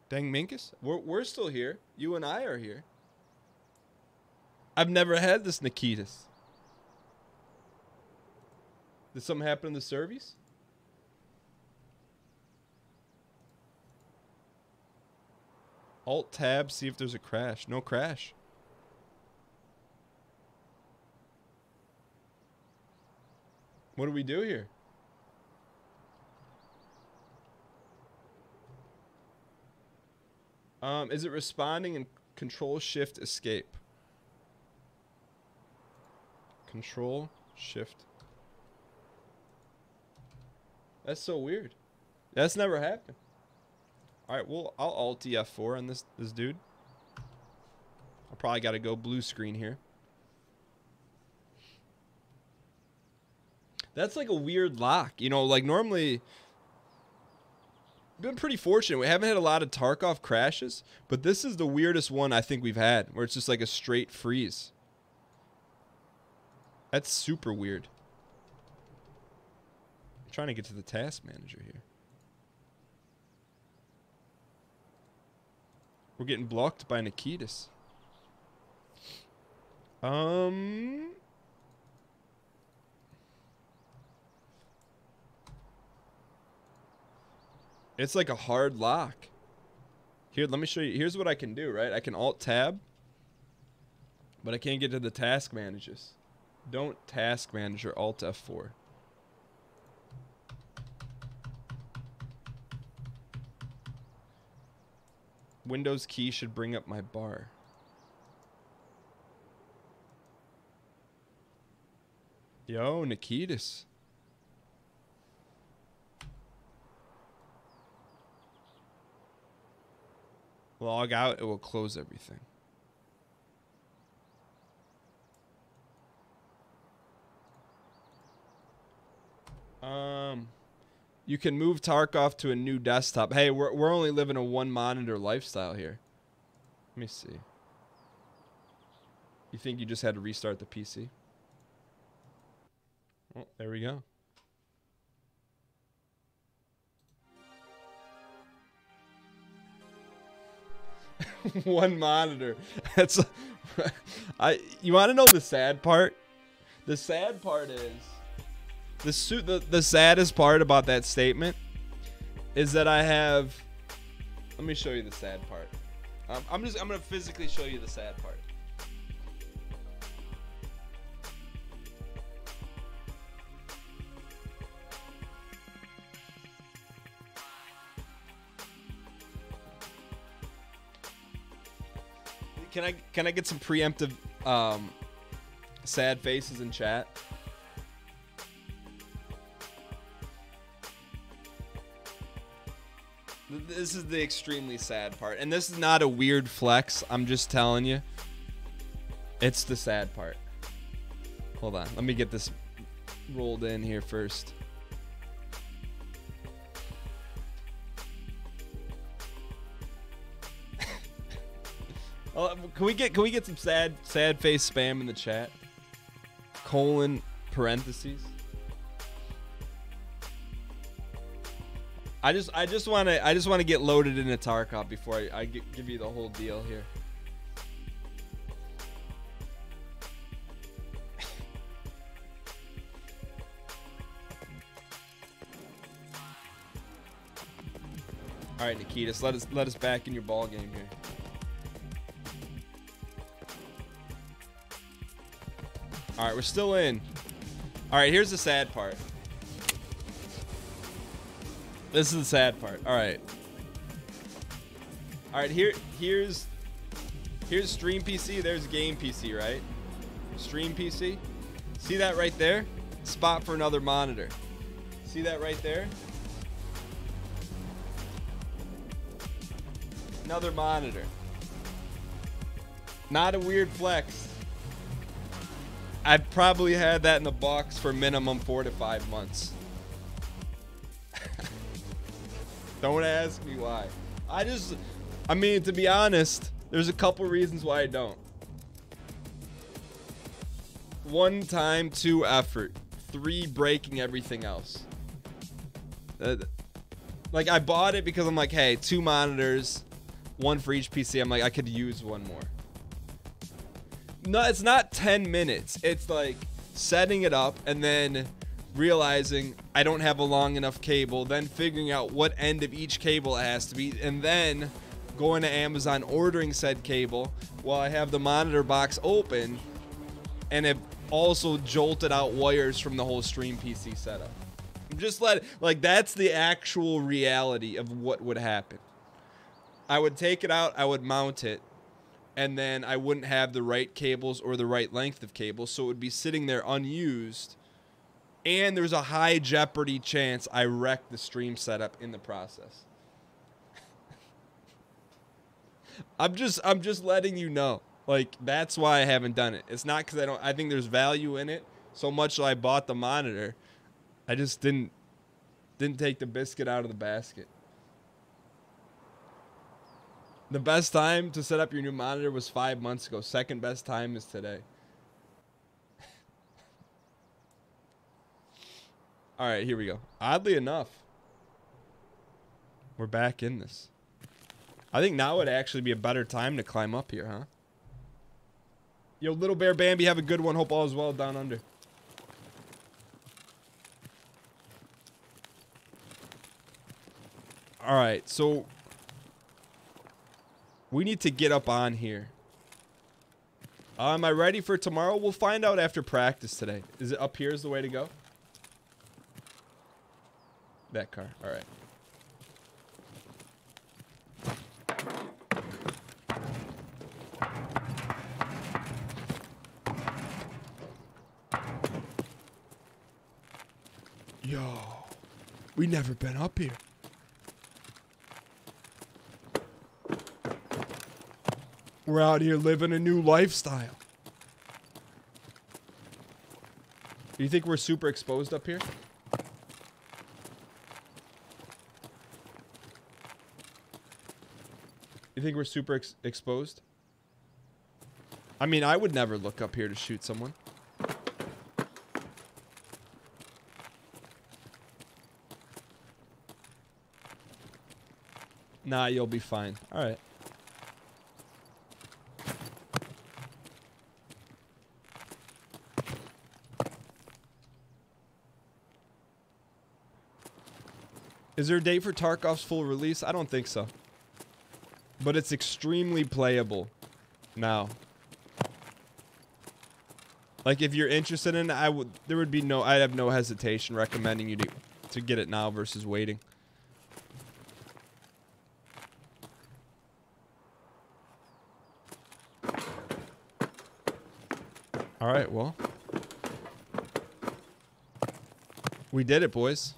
Dang Minkus? We're still here. You and I are here. I've never had this Nikitas. Did something happen in the service? Alt tab, see if there's a crash. No crash. What do we do here? Is it responding and control shift escape? Control shift. That's so weird. That's never happened. All right, well, I'll alt F4 on this dude. I probably got to go blue screen here. That's like a weird lock. You know, like normally... Been pretty fortunate. We haven't had a lot of Tarkov crashes, but this is the weirdest one I think we've had, where it's just like a straight freeze. That's super weird. I'm trying to get to the task manager here. We're getting blocked by Nikitas. It's like a hard lock. Here, let me show you. Here's what I can do, right? I can alt-tab, but I can't get to the task managers. Don't task manager, alt-F4. Windows key should bring up my bar. Yo, Nikitas. Log out, it will close everything. You can move Tarkov to a new desktop. Hey, we're only living a one monitor lifestyle here. Let me see. You think you just had to restart the PC? Well, there we go. One monitor. That's you want to know the sad part? The sad part is the saddest part about that statement is that I have. Let me show you the sad part. I'm gonna physically show you the sad part. Can I get some preemptive sad faces in chat? This is the extremely sad part. And this is not a weird flex. I'm just telling you. It's the sad part. Hold on. Let me get this rolled in here first. Can we get some sad face spam in the chat? Colon parentheses. I just want to get loaded into Tarkov before I give you the whole deal here. All right, Nikitas, let us back in your ball game here. All right, we're still in. All right, here's the sad part. This is the sad part. All right. All right, here's stream PC, there's game PC, right? Stream PC. See that right there? Spot for another monitor. See that right there? Another monitor. Not a weird flex. I've probably had that in the box for minimum 4 to 5 months. Don't ask me why. I mean, to be honest, there's a couple reasons why I don't. 1, time. 2, effort. 3, breaking everything else. Like, I bought it because I'm like, hey, 2 monitors, 1 for each PC. I'm like, I could use 1 more. No, it's not 10 minutes. It's like setting it up and then realizing I don't have a long enough cable, then figuring out what end of each cable it has to be, and then going to Amazon, ordering said cable while I have the monitor box open, and have also jolted out wires from the whole stream PC setup. Just that's the actual reality of what would happen. I would take it out, I would mount it, and then I wouldn't have the right cables or the right length of cables, so it would be sitting there unused, and there's a high jeopardy chance I wreck the stream setup in the process. I'm just letting you know. Like, that's why I haven't done it. It's not because I think there's value in it so much that I bought the monitor. I just didn't take the biscuit out of the basket. The best time to set up your new monitor was 5 months ago. Second best time is today. All right, here we go. Oddly enough, we're back in this. I think now would actually be a better time to climb up here, huh? Yo, Little Bear Bambi, have a good one. Hope all is well down under. All right, so we need to get up on here. Am I ready for tomorrow? We'll find out after practice today. Is it up here is the way to go? That car. All right. Yo, we never been up here. We're out here living a new lifestyle. Do you think we're super exposed up here? You think we're super exposed? I mean, I would never look up here to shoot someone. Nah, you'll be fine. All right. Is there a date for Tarkov's full release? I don't think so. But it's extremely playable now. Like, if you're interested in it, I'd have no hesitation recommending you to get it now versus waiting. All right, well. We did it, boys.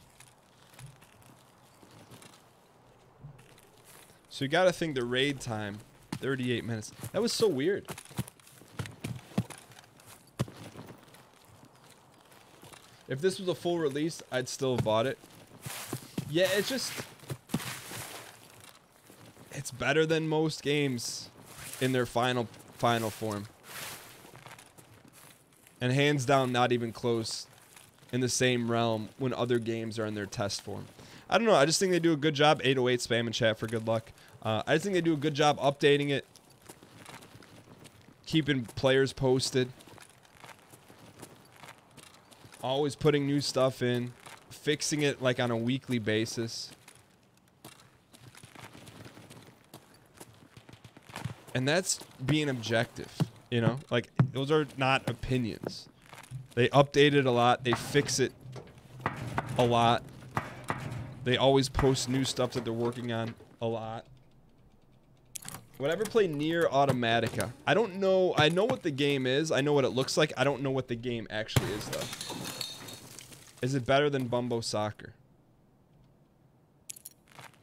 So you gotta think the raid time, 38 minutes. That was so weird. If this was a full release, I'd still have bought it. Yeah, it's better than most games in their final form. And hands down, not even close in the same realm when other games are in their test form. I don't know. I just think they do a good job. 808 spam in chat for good luck. I just think they do a good job updating it, keeping players posted, always putting new stuff in, fixing it like on a weekly basis. And that's being objective, you know? Like, those are not opinions. They update it a lot. They fix it a lot. They always post new stuff that they're working on a lot. Would I ever play Nier Automatica? I don't know. I know what the game is. I know what it looks like. I don't know what the game actually is, though. Is it better than Bumbo Soccer?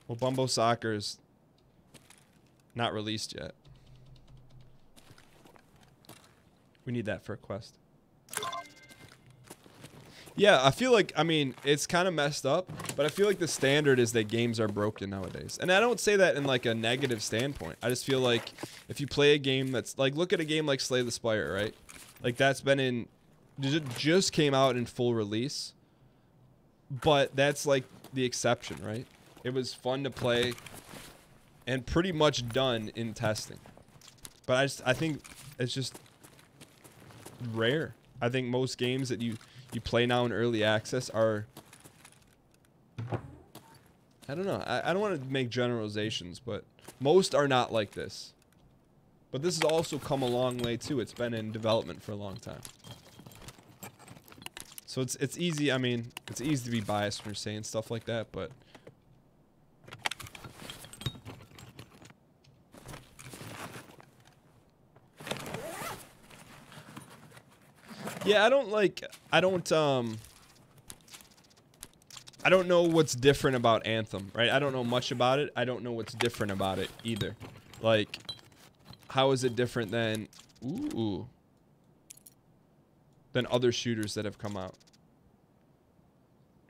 Well, Bumbo Soccer is not released yet. We need that for a quest. Yeah, I feel like, I mean, it's kind of messed up, but I feel like the standard is that games are broken nowadays. And I don't say that in like a negative standpoint. I just feel like if you play a game that's like, look at a game like Slay the Spire, right? Like that's been in, just came out in full release, but that's like the exception, right? It was fun to play and pretty much done in testing. But I think it's just rare. I think most games that you play now in early access are, I don't know. I don't want to make generalizations, but most are not like this. But this has also come a long way too. It's been in development for a long time. So it's easy. I mean, it's easy to be biased when you're saying stuff like that, but yeah, I don't know what's different about Anthem, right? I don't know much about it. I don't know what's different about it either. Like, how is it different than, than other shooters that have come out?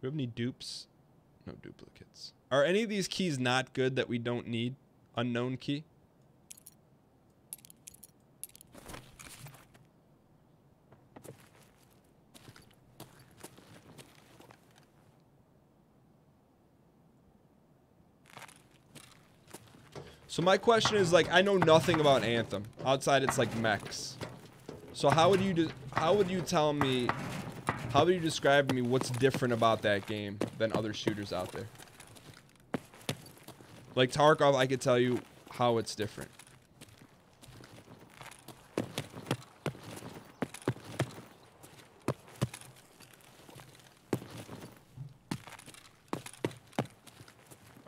Do we have any dupes? No duplicates. Are any of these keys not good that we don't need? Unknown key? So my question is, like, I know nothing about Anthem outside it's like mechs. So how would you tell me, how would you describe to me what's different about that game than other shooters out there? Like Tarkov, I could tell you how it's different.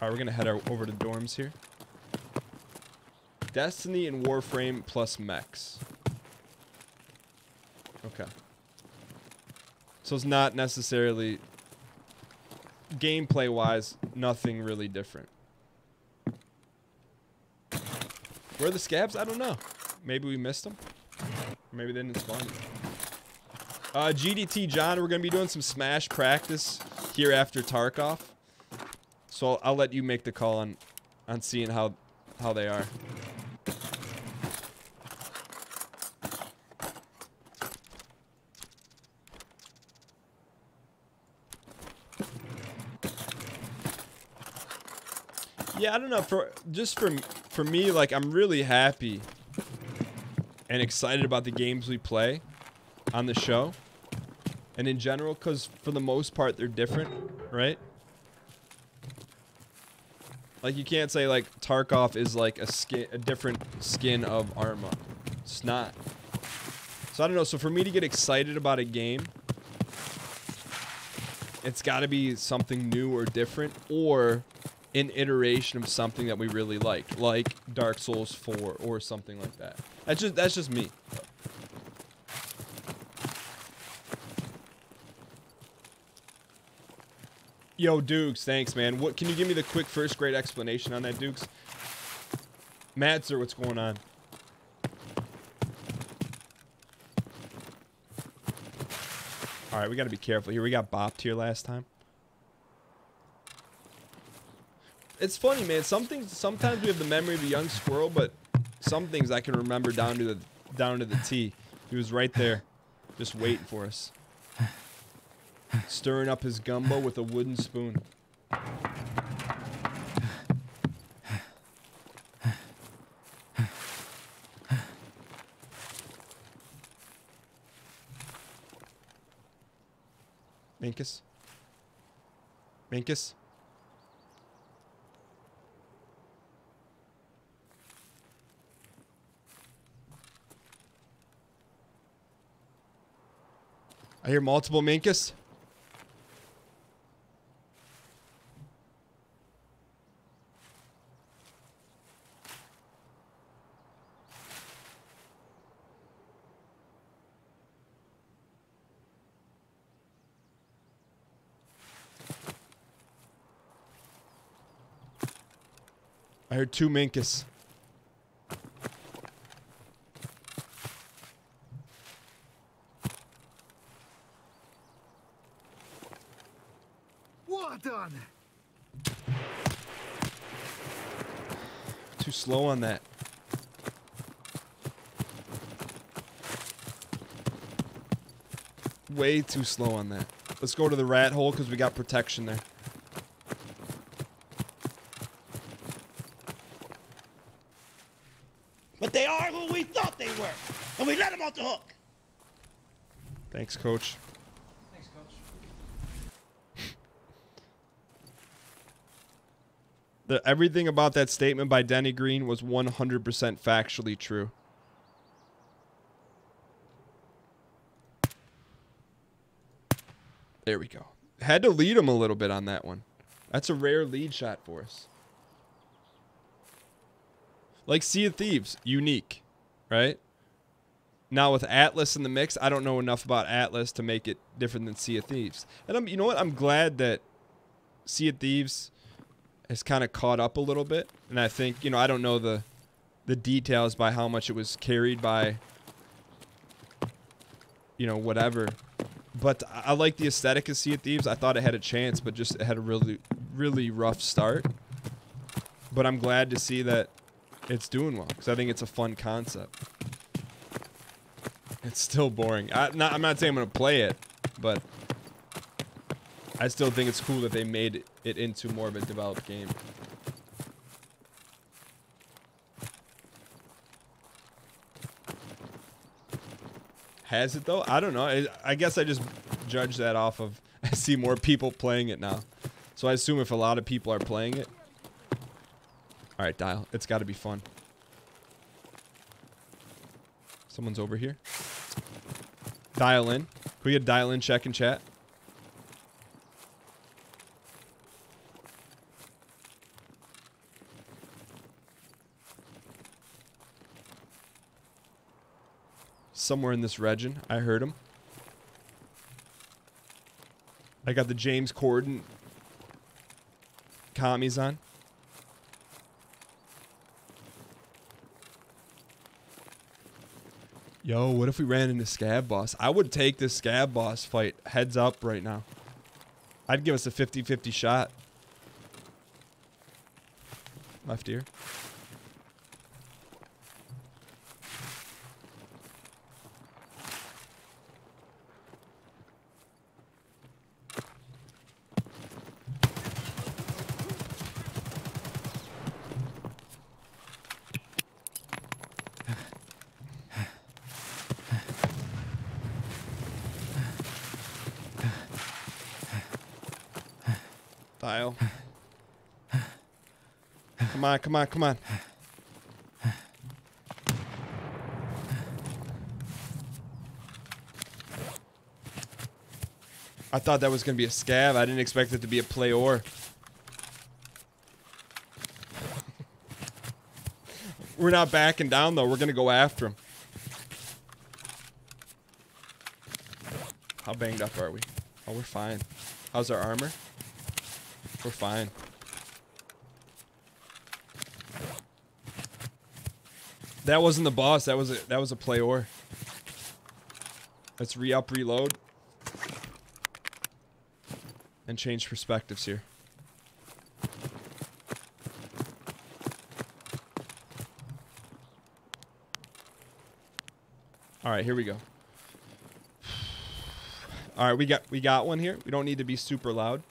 All right, we're gonna head over to dorms here. Destiny and Warframe plus mechs. Okay. So it's not necessarily, gameplay-wise, nothing really different. Where are the scabs? I don't know. Maybe we missed them. Maybe they didn't spawn. GDT John, we're going to be doing some Smash practice here after Tarkov. So I'll let you make the call on seeing how they are. Yeah, I don't know. For me, like, I'm really happy and excited about the games we play on the show, and in general, because for the most part they're different, right? Like, you can't say like Tarkov is like a different skin of Arma. It's not. So I don't know. So for me to get excited about a game, it's got to be something new or different, or an iteration of something that we really like Dark Souls 4 or something like that. That's just me. Yo, Dukes, thanks, man. What can you give me the quick first grade explanation on that, Dukes? Madser, what's going on? All right, we got to be careful here. We got bopped here last time. It's funny, man. Sometimes we have the memory of a young squirrel, but some things I can remember down to the T. He was right there, just waiting for us, stirring up his gumbo with a wooden spoon. Minkus? Minkus? I hear multiple Minkus. I heard 2 Minkus. Well done. Too slow on that. Way too slow on that. Let's go to the rat hole because we got protection there. But they are who we thought they were, and we let them off the hook. Thanks, Coach. Thanks, Coach. Everything about that statement by Denny Green was 100% factually true. There we go. Had to lead him a little bit on that one. That's a rare lead shot for us. Like Sea of Thieves, unique, right? Now with Atlas in the mix, I don't know enough about Atlas to make it different than Sea of Thieves. And you know what? I'm glad that Sea of Thieves has kind of caught up a little bit. And I think, I don't know the details by how much it was carried by, whatever. But I like the aesthetic of Sea of Thieves. I thought it had a chance, but just it had a really, really rough start. But I'm glad to see that it's doing well, because I think it's a fun concept. It's still boring. I'm not saying I'm going to play it, but I still think it's cool that they made it into more of a developed game. Has it, though? I don't know. I guess I just judge that off of I see more people playing it now. So I assume if a lot of people are playing it. All right, Dial. It's got to be fun. Someone's over here. Dial in. Can we get dial in, check, and chat? Somewhere in this region. I heard him. I got the James Corden commies on. Yo, what if we ran into Scab Boss? I would take this Scab Boss fight heads up right now. I'd give us a 50-50 shot. Left ear. Dial. Come on, come on, come on. I thought that was going to be a scav. I didn't expect it to be a player. We're not backing down, though. We're going to go after him. How banged up are we? Oh, we're fine. How's our armor? We're fine. That wasn't the boss. That was a player. Let's re-up, reload. And change perspectives here. All right, here we go. All right, we got one here. We don't need to be super loud.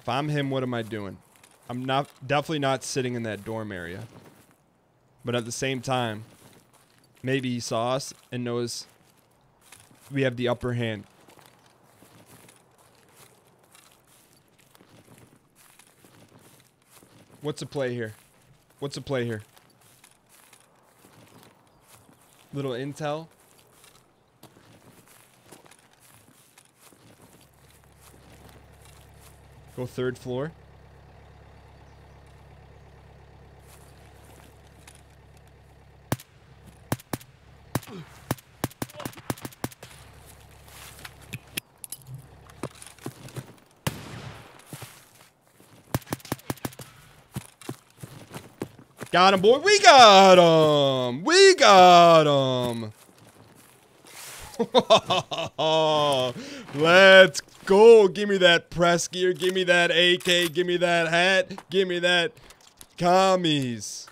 If I'm him, what am I doing? I'm definitely not sitting in that dorm area. But at the same time, maybe he saw us and knows we have the upper hand. What's the play here? What's the play here? Little intel. Go third floor. Got him, boy. We got him. We got him. Let's go. Give me that press gear. Give me that AK. Give me that hat. Give me that commies.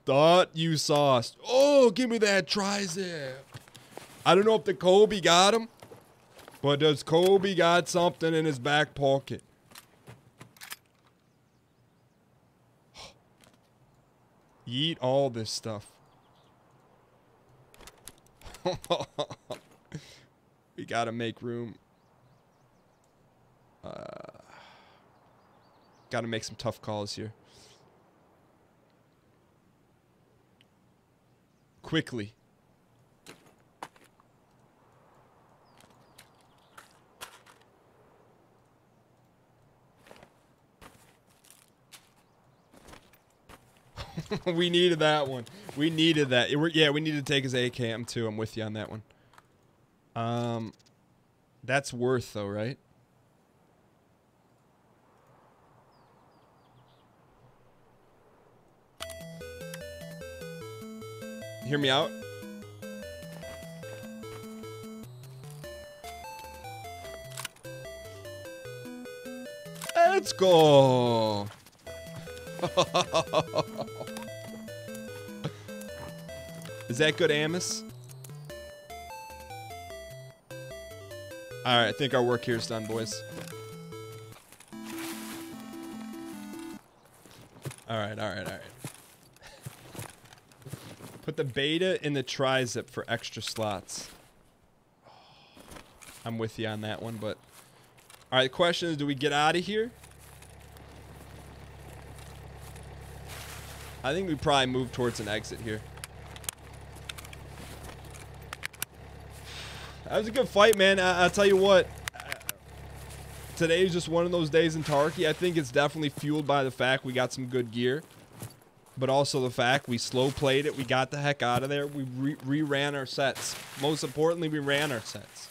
Thought you saw us. Oh, give me that tricep. I don't know if the Kobe got him, but does Kobe got something in his back pocket? Eat all this stuff. We gotta make room. Gotta make some tough calls here. Quickly. We needed that one. We needed that. Yeah, we need to take his AKM too. I'm with you on that one. That's worth though, right? Hear me out. Let's go. Is that good, Amos? Alright, I think our work here is done, boys. Alright. Put the beta in the tri-zip for extra slots. I'm with you on that one, but... Alright, the question is, do we get out of here? I think we probably move towards an exit here. That was a good fight, man. I'll tell you what. Today is just one of those days in Tarky. I think it's definitely fueled by the fact we got some good gear. But also the fact we slow played it. We got the heck out of there. We re-ran our sets. Most importantly, we ran our sets.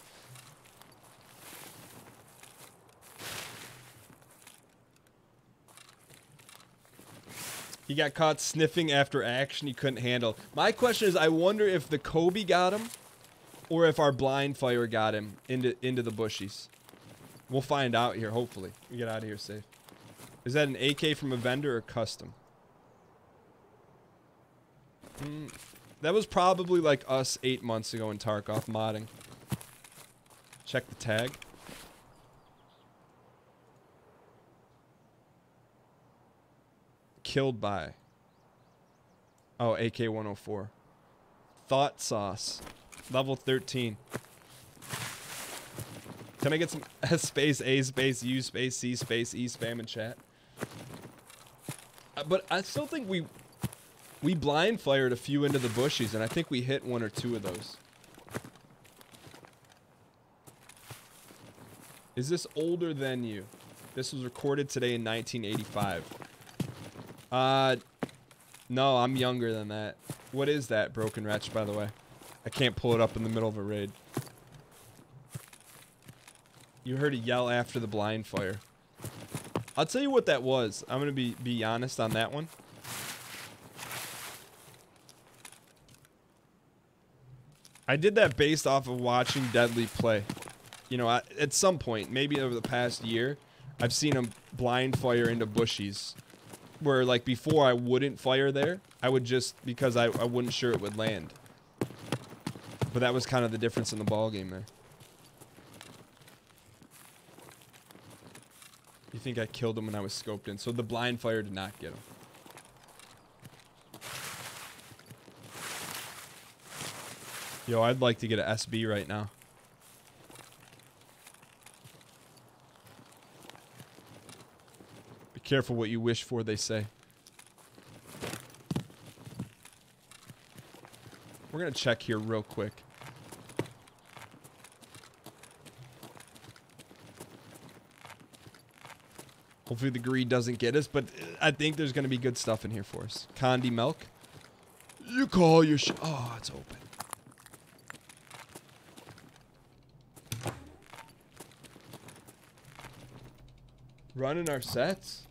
He got caught sniffing after action he couldn't handle. My question is, I wonder if the Kobe got him or if our blind fire got him into the bushies. We'll find out here, hopefully. We get out of here safe. Is that an AK from a vendor or custom? That was probably like us 8 months ago in Tarkov modding. Check the tag. Killed by. Oh, AK-104. Thought sauce. Level 13. Can I get some S space, A space, U space, C space, E spam in chat? But I still think we blind fired a few into the bushes, and I think we hit 1 or 2 of those. Is this older than you? This was recorded today in 1985. No, I'm younger than that. What is that, Broken Wretch, by the way? I can't pull it up in the middle of a raid. You heard a yell after the blind fire. I'll tell you what that was. I'm going to be honest on that one. I did that based off of watching Deadly play. You know, at some point, maybe over the past year, I've seen him blind fire into bushies. Where, like, before I wouldn't fire there. I would just, because I wasn't sure it would land. But that was kind of the difference in the ball game there. You think I killed him when I was scoped in. So the blind fire did not get him. Yo, I'd like to get an SB right now. Be careful what you wish for, they say. We're gonna check here real quick. Hopefully the greed doesn't get us, but I think there's gonna be good stuff in here for us. Condi milk. You call your sh— oh, it's open. Running our sets.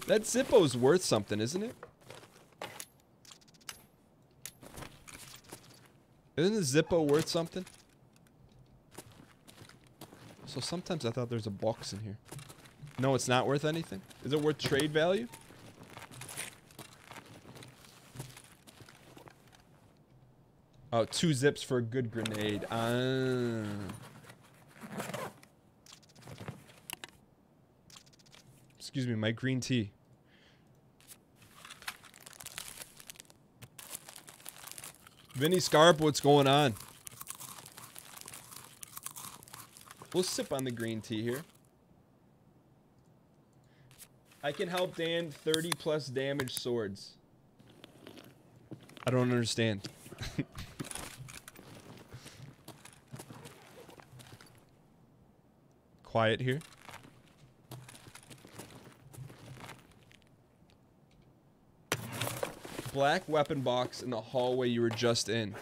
That Zippo's worth something, isn't it? Isn't the Zippo worth something? So sometimes I thought there's a box in here. No, it's not worth anything? Is it worth trade value? Oh, 2 zips for a good grenade. Excuse me, my green tea. Vinny Scarp, what's going on? We'll sip on the green tea here. I can help Dan 30 plus damage swords. I don't understand. Quiet here. Black weapon box in the hallway you were just in.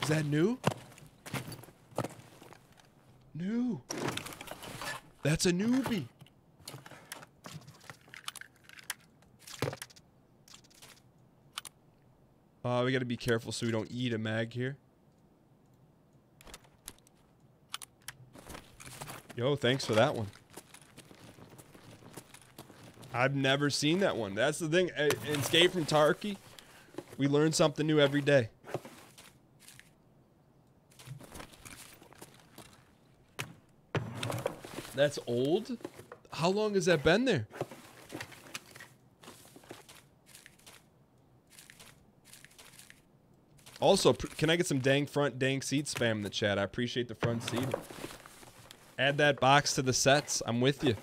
Is that new? New. That's a newbie. We gotta be careful so we don't eat a mag here. Yo, thanks for that one. I've never seen that one. That's the thing. In Escape from Tarkov, we learn something new every day. That's old? How long has that been there? Also, can I get some dang front, dang seat spam in the chat? I appreciate the front seat. Add that box to the sets. I'm with you.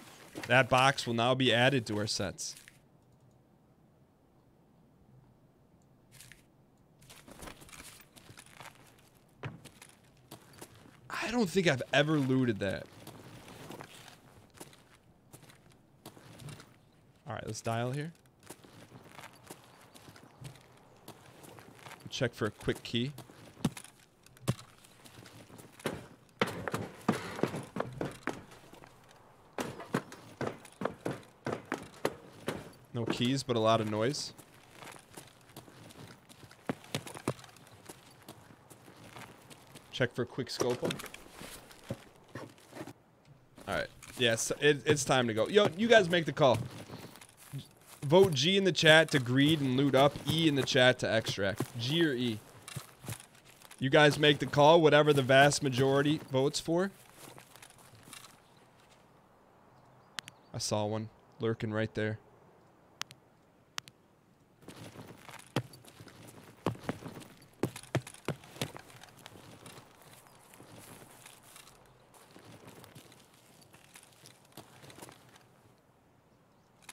That box will now be added to our sets. I don't think I've ever looted that. Alright, let's dial here. Check for a quick key. No keys, but a lot of noise. Check for a quick scope up. Alright. Yes, it's time to go. Yo, you guys make the call. Vote G in the chat to greed and loot up. E in the chat to extract. G or E? You guys make the call, whatever the vast majority votes for. I saw one lurking right there.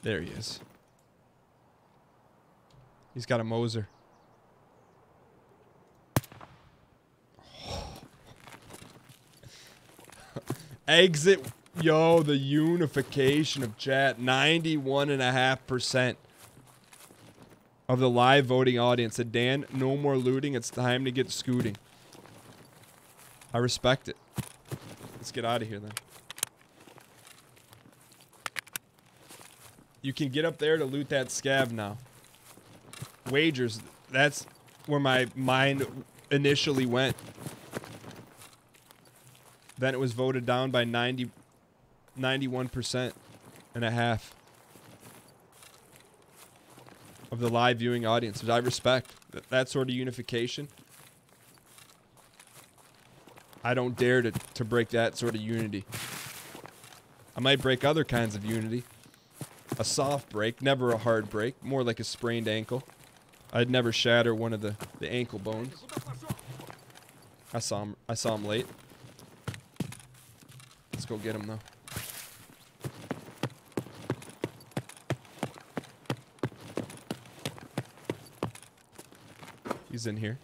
There he is. He's got a Moser. Exit. Yo, the unification of chat. 91.5% of the live voting audience said, Dan, no more looting. It's time to get scooting. I respect it. Let's get out of here then. You can get up there to loot that scav now. Wagers. That's where my mind initially went. Then it was voted down by 91.5% of the live viewing audience, which I respect. That sort of unification. I don't dare to break that sort of unity. I might break other kinds of unity. A soft break, never a hard break, more like a sprained ankle. I'd never shatter one of the ankle bones. I saw him late. Let's go get him though. He's in here.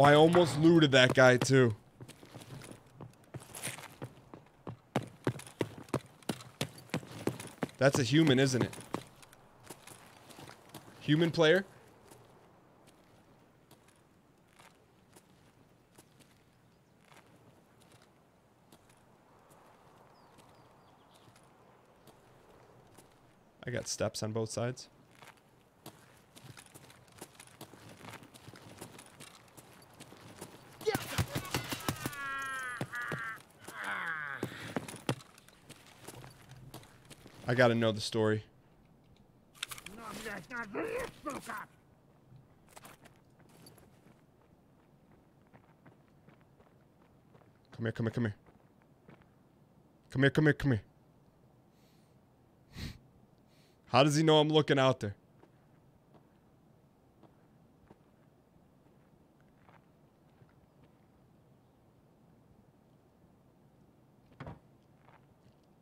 Oh, I almost looted that guy too. That's a human, isn't it? Human player? I got steps on both sides. I gotta know the story. Come here, come here, come here. Come here, come here, come here. How does he know I'm looking out there?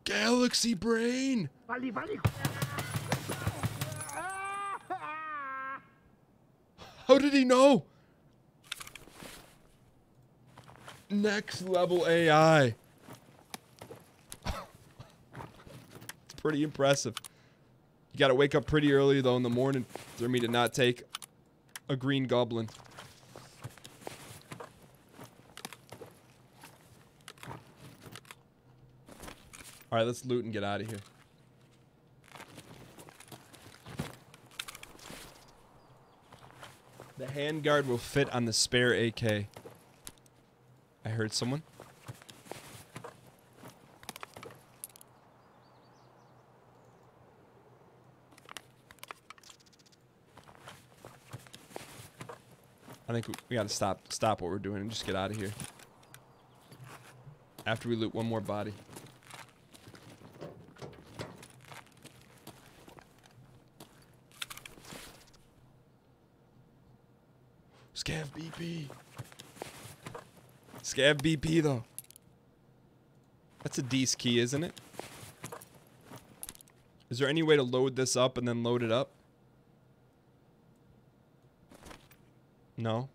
Galaxy brain! How did he know? Next level AI. It's pretty impressive. You gotta wake up pretty early though in the morning for me to not take a green goblin. Alright, let's loot and get out of here. The handguard will fit on the spare AK. I heard someone. I think we gotta stop what we're doing and just get out of here. After we loot one more body. Scav BP. Scav BP though. That's a D's key, isn't it? Is there any way to load this up and then load it up? No.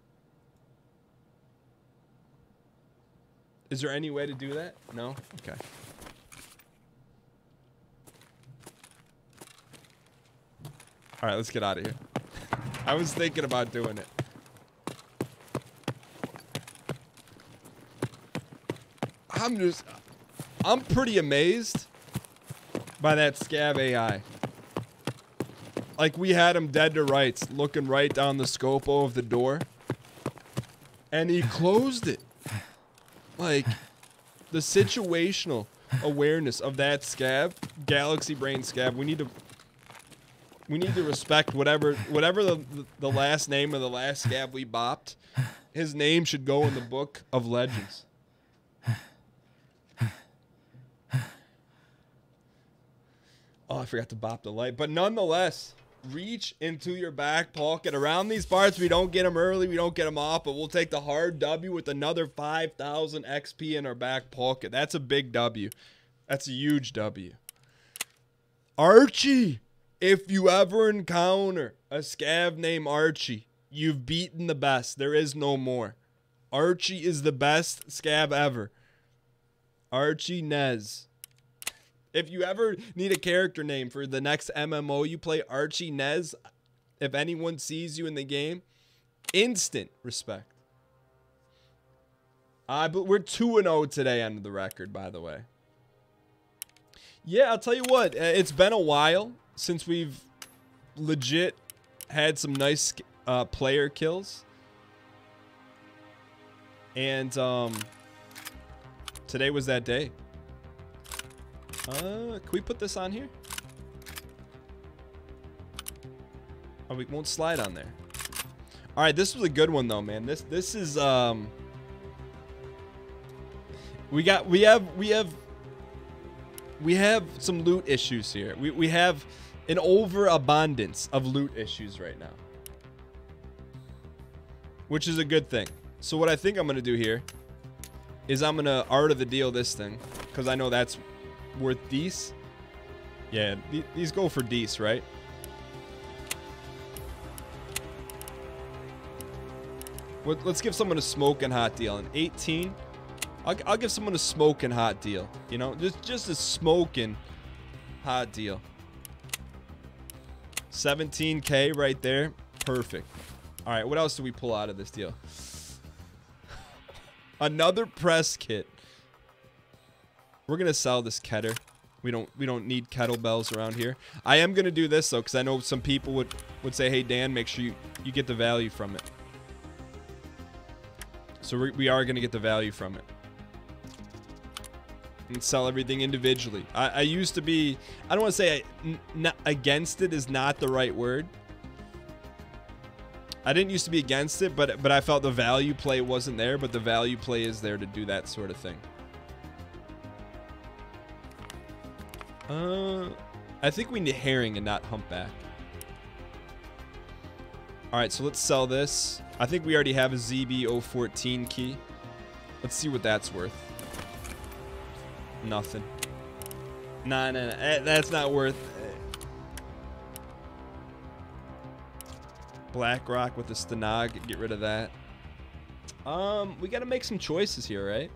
Is there any way to do that? No? Okay. Alright, let's get out of here. I was thinking about doing it. I'm pretty amazed by that scav AI. Like, we had him dead to rights, looking right down the scopo of the door. And he closed it. Like, the situational awareness of that scab, Galaxy Brain scab, we need to respect whatever the last name of the last scab we bopped. His name should go in the book of legends. Oh, I forgot to bop the light. But nonetheless, reach into your back pocket. Around these parts, we don't get them early, we don't get them off, but we'll take the hard W with another 5,000 XP in our back pocket. That's a big W. That's a huge W. Archie, if you ever encounter a scav named Archie, you've beaten the best. There is no more. Archie is the best scab ever. Archie Nez. If you ever need a character name for the next MMO you play, Archie Nez, if anyone sees you in the game, instant respect. But we're 2-0 today on the record, by the way. Yeah, I'll tell you what. It's been a while since we've legit had some nice player kills. And today was that day. Can we put this on here? Oh, we won't slide on there. All right, this was a good one though, man. This is we have some loot issues here. We have an overabundance of loot issues right now, which is a good thing. So what I think I'm gonna do here is I'm gonna art of the deal this thing, because I know that's worth Dees. Yeah, these go for Dees, right? Let's give someone a smoking hot deal. An 18. I'll give someone a smoking hot deal. You know, just a smoking hot deal. 17K right there. Perfect. All right, what else do we pull out of this deal? Another press kit. We're gonna sell this ketter. We don't need kettlebells around here. I am gonna do this though, because I know some people would say, "Hey Dan, make sure you get the value from it." So we are gonna get the value from it and sell everything individually. I used to be, I don't want to say against it is not the right word. I didn't used to be against it, but I felt the value play wasn't there. But the value play is there to do that sort of thing. I think we need herring and not humpback. Alright, so let's sell this. I think we already have a ZB014 key. Let's see what that's worth. Nothing. Nah, that's not worth it. Black Rock with the Stenog, get rid of that. We gotta make some choices here, right?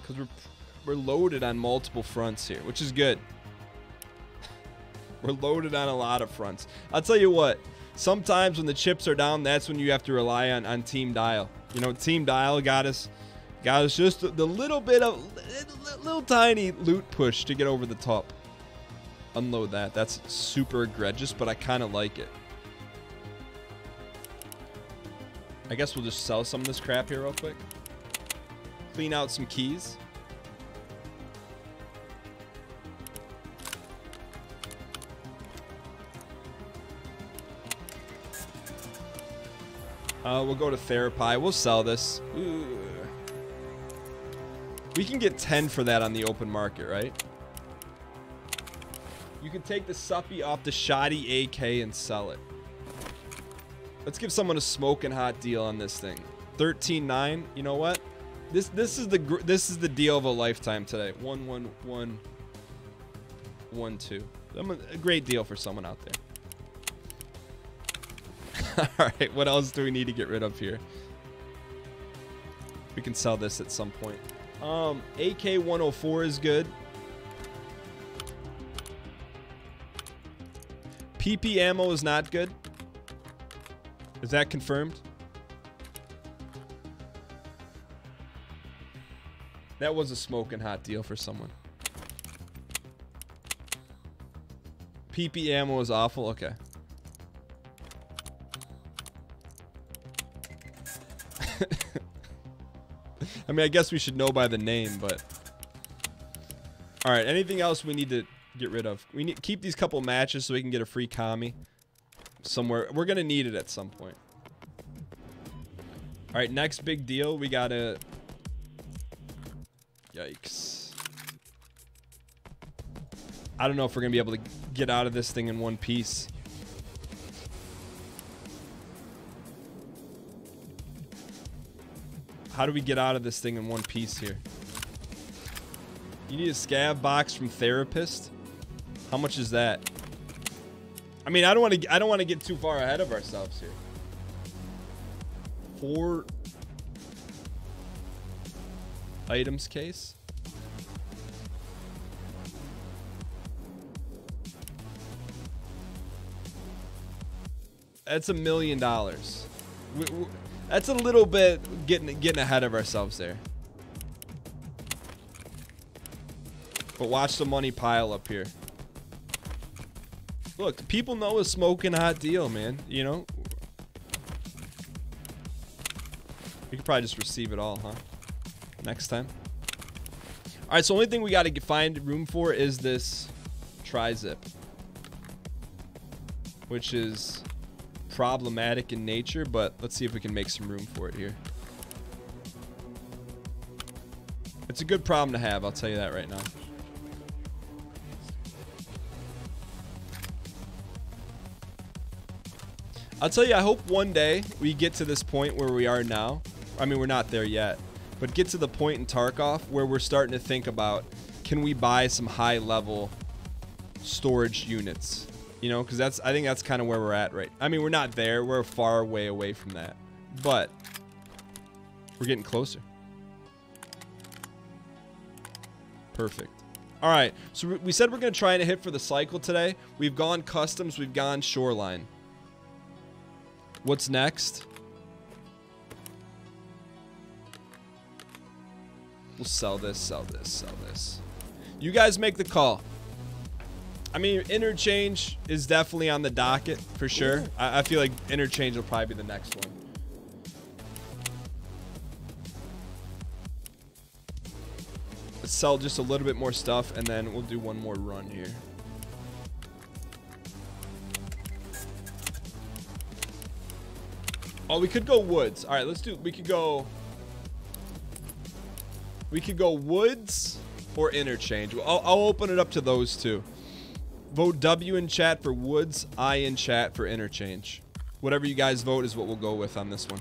Because we're loaded on multiple fronts here, which is good. We're loaded on a lot of fronts. I'll tell you what, sometimes when the chips are down, that's when you have to rely on Team Dial. You know, Team Dial got us just the little bit of, little tiny loot push to get over the top. Unload that. That's super egregious, but I kind of like it. I guess we'll just sell some of this crap here real quick. Clean out some keys. We'll go to Therapy. We'll sell this. Ooh. We can get 10 for that on the open market, right? You can take the suppy off the shoddy AK and sell it. Let's give someone a smoking hot deal on this thing. 13.9. You know what? This is the deal of a lifetime today. 11112. A great deal for someone out there. All right, what else do we need to get rid of here? We can sell this at some point. AK-104 is good. PP ammo is not good. Is that confirmed? That was a smoking hot deal for someone. PP ammo is awful. Okay. I mean, I guess we should know by the name, but... Alright, anything else we need to get rid of? We need keep these couple matches so we can get a free commie. Somewhere. We're gonna need it at some point. Alright, next big deal. We gotta... Yikes. I don't know if we're gonna be able to get out of this thing in one piece. How do we get out of this thing in one piece here? You need a scab box from therapist? How much is that? I mean, I don't want to get too far ahead of ourselves here. 4 items case. That's $1 million. That's a little bit getting ahead of ourselves there. But watch the money pile up here. Look, people know a smoking hot deal, man. You know? We could probably just receive it all, huh? Next time. Alright, so the only thing we got to find room for is this tri-zip. Which is problematic in nature, but let's see if we can make some room for it here. It's a good problem to have, I'll tell you that right now. I'll tell you, I hope one day we get to this point where we are now. I mean, we're not there yet, but get to the point in Tarkov where we're starting to think about, can we buy some high level storage units? You know, because I think that's kind of where we're at, right? I mean, we're not there. We're far way away from that, but we're getting closer. Perfect. All right, so we said we're going to try and hit for the cycle today. We've gone customs. We've gone shoreline. What's next? We'll sell this, sell this, sell this. You guys make the call. I mean, interchange is definitely on the docket for sure. I feel like interchange will probably be the next one. Let's sell just a little bit more stuff, and then we'll do one more run here. Oh, we could go woods. All right, let's do. We could go woods or interchange. I'll open it up to those two. Vote W in chat for woods, I in chat for interchange. Whatever you guys vote is what we'll go with on this one.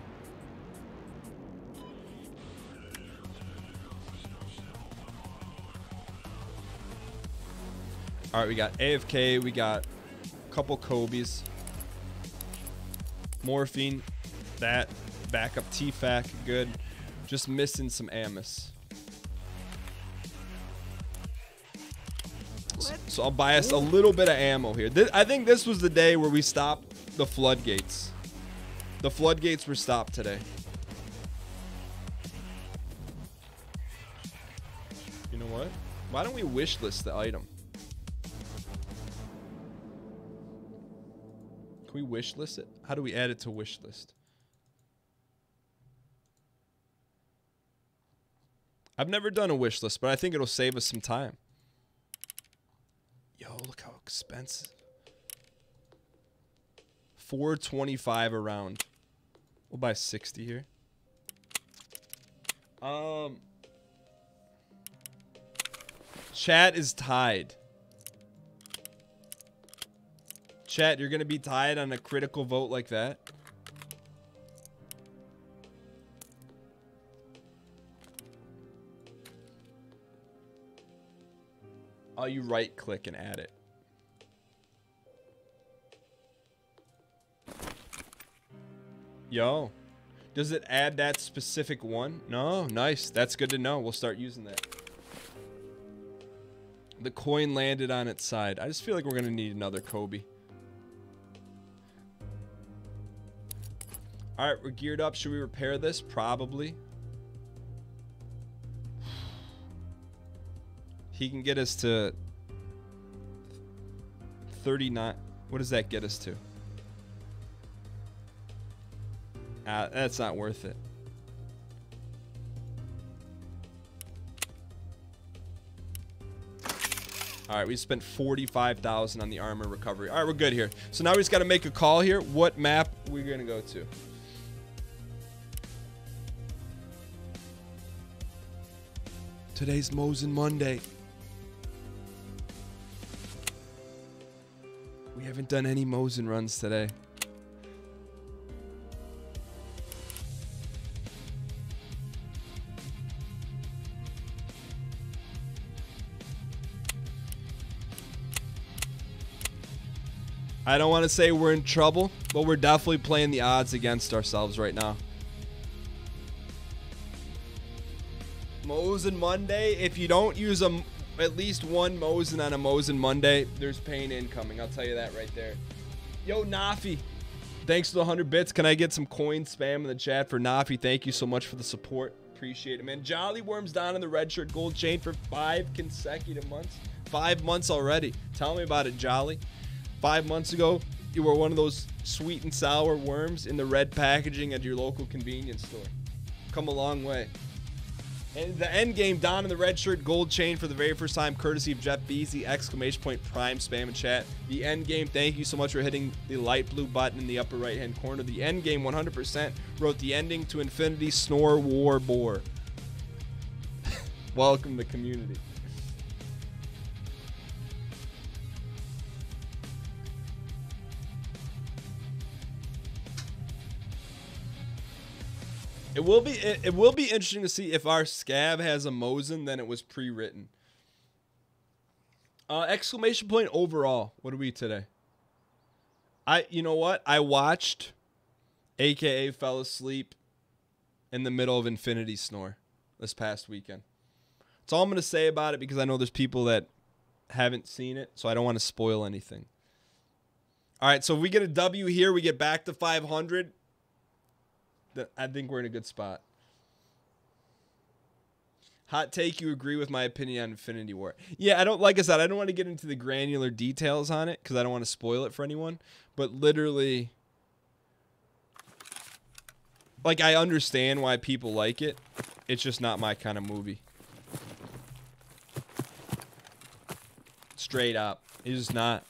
All right, we got AFK, we got a couple Kobe's. Morphine, that, backup TFAC, good. Just missing some Amos. So I'll buy us a little bit of ammo here. I think this was the day where we stopped the floodgates. The floodgates were stopped today. You know what? Why don't we wish list the item? Can we wish list it? How do we add it to wish list? I've never done a wish list, but I think it'll save us some time. Yo, look how expensive. $4.25 a round. We'll buy 60 here. Chat is tied. Chat, you're gonna be tied on a critical vote like that? Oh, you right click and add it. Yo, does it add that specific one? No, nice. That's good to know. We'll start using that. The coin landed on its side. I just feel like we're gonna need another Kobe. All right, we're geared up. Should we repair this? Probably. He can get us to 39. What does that get us to? That's not worth it. All right, we spent 45,000 on the armor recovery. All right, we're good here. So now we just got to make a call here. What map we're going to go to? Today's Mosin Monday. We haven't done any Mosin runs today. I don't want to say we're in trouble, but we're definitely playing the odds against ourselves right now. Mosin Monday. If you don't use at least one Mosin on a Mosin Monday, there's pain incoming. I'll tell you that right there. Yo, Nafi. Thanks for the 100 bits. Can I get some coin spam in the chat for Nafi? Thank you so much for the support. Appreciate it, man. Jolly Worms down in the red shirt gold chain for 5 consecutive months. 5 months already. Tell me about it, Jolly. 5 months ago, you were one of those sweet and sour worms in the red packaging at your local convenience store. Come a long way. And the end game, Don in the red shirt, gold chain for the very first time, courtesy of Jeff Beasley, exclamation point, prime spam in chat. The end game, thank you so much for hitting the light blue button in the upper right hand corner. The end game, 100%, wrote the ending to Infinity Snore War Boar. Welcome to the community. It will be interesting to see if our scab has a Mosin, then it was pre-written. Exclamation point overall. What are we today? You know what? I watched, AKA fell asleep in the middle of Infinity Snore this past weekend. That's all I'm going to say about it because I know there's people that haven't seen it, so I don't want to spoil anything. All right, so if we get a W here, we get back to 500. I think we're in a good spot. Hot take, you agree with my opinion on Infinity War. Yeah, like I said, I don't want to get into the granular details on it because I don't want to spoil it for anyone. But literally, like, I understand why people like it. It's just not my kind of movie. Straight up. It's just not.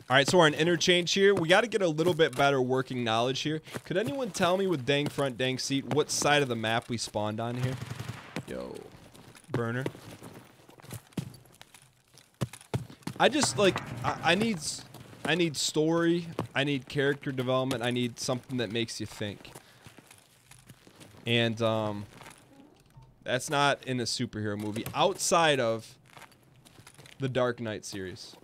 All right, so we're on interchange here. We got to get a little bit better working knowledge here. Could anyone tell me with dang front, dang seat, what side of the map we spawned on here? Yo, burner. I just, like, I need story. I need character development. I need something that makes you think. And that's not in a superhero movie outside of the Dark Knight series.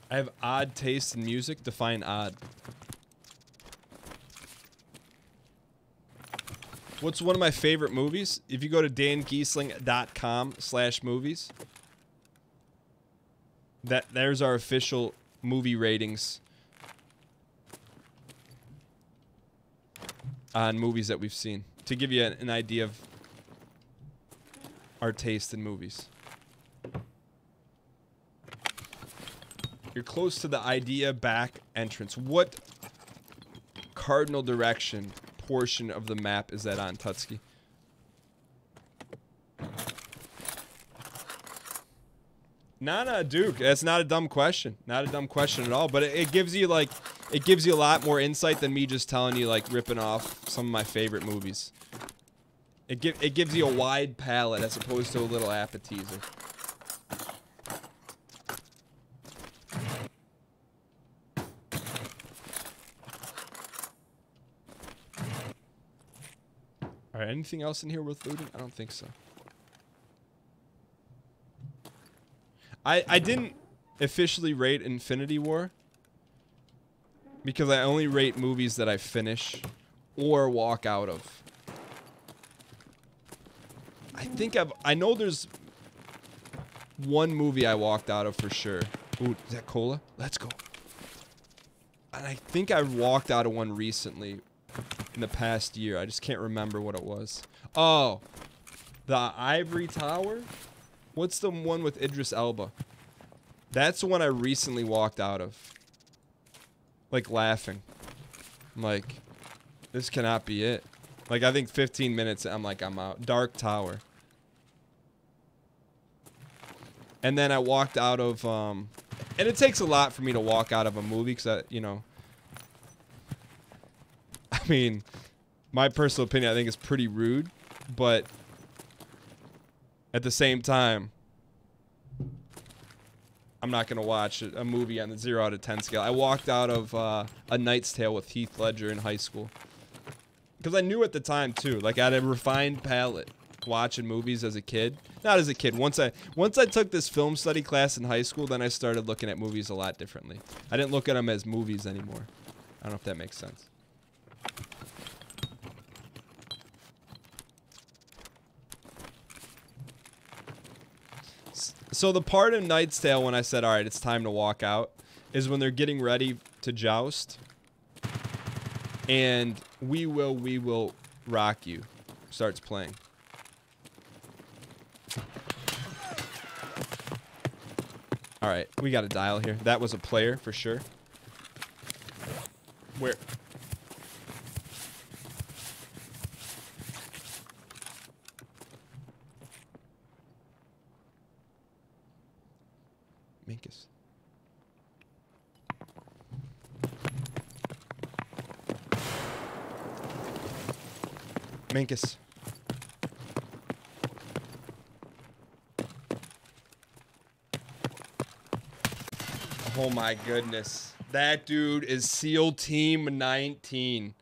I have odd taste in music. Define odd. What's one of my favorite movies? If you go to dangiesling.com/movies, there's our official movie ratings on movies that we've seen to give you an idea of our taste in movies. You're close to the idea back entrance. What cardinal direction portion of the map is that on, Tutski? Nah, Duke. That's not a dumb question. Not a dumb question at all. But it gives you a lot more insight than me just telling you, like, ripping off some of my favorite movies. It gives you a wide palette as opposed to a little appetizer. All right, anything else in here worth looting? I don't think so. I didn't officially rate Infinity War because I only rate movies that I finish or walk out of. I know there's one movie I walked out of for sure. Ooh, is that cola? Let's go. And I think I walked out of one recently in the past year. I just can't remember what it was. Oh, the Ivory Tower? What's the one with Idris Elba? That's the one I recently walked out of. Like, laughing. I'm like, this cannot be it. Like, I think 15 minutes, I'm like, I'm out. Dark Tower. And then I walked out of, and it takes a lot for me to walk out of a movie because, you know, I mean, my personal opinion, I think is pretty rude, but at the same time, I'm not going to watch a movie on the 0 out of 10 scale. I walked out of A Knight's Tale with Heath Ledger in high school. Because I knew at the time, too. Like, I had a refined palate watching movies as a kid. Not as a kid. Once I took this film study class in high school, then I started looking at movies a lot differently. I didn't look at them as movies anymore. I don't know if that makes sense. So the part in Knight's Tale when I said, all right, it's time to walk out, is when they're getting ready to joust. And We Will Rock You starts playing. All right, we got a dial here. That was a player for sure. Where? Minkus. Minkus. Oh my goodness. That dude is SEAL Team 19.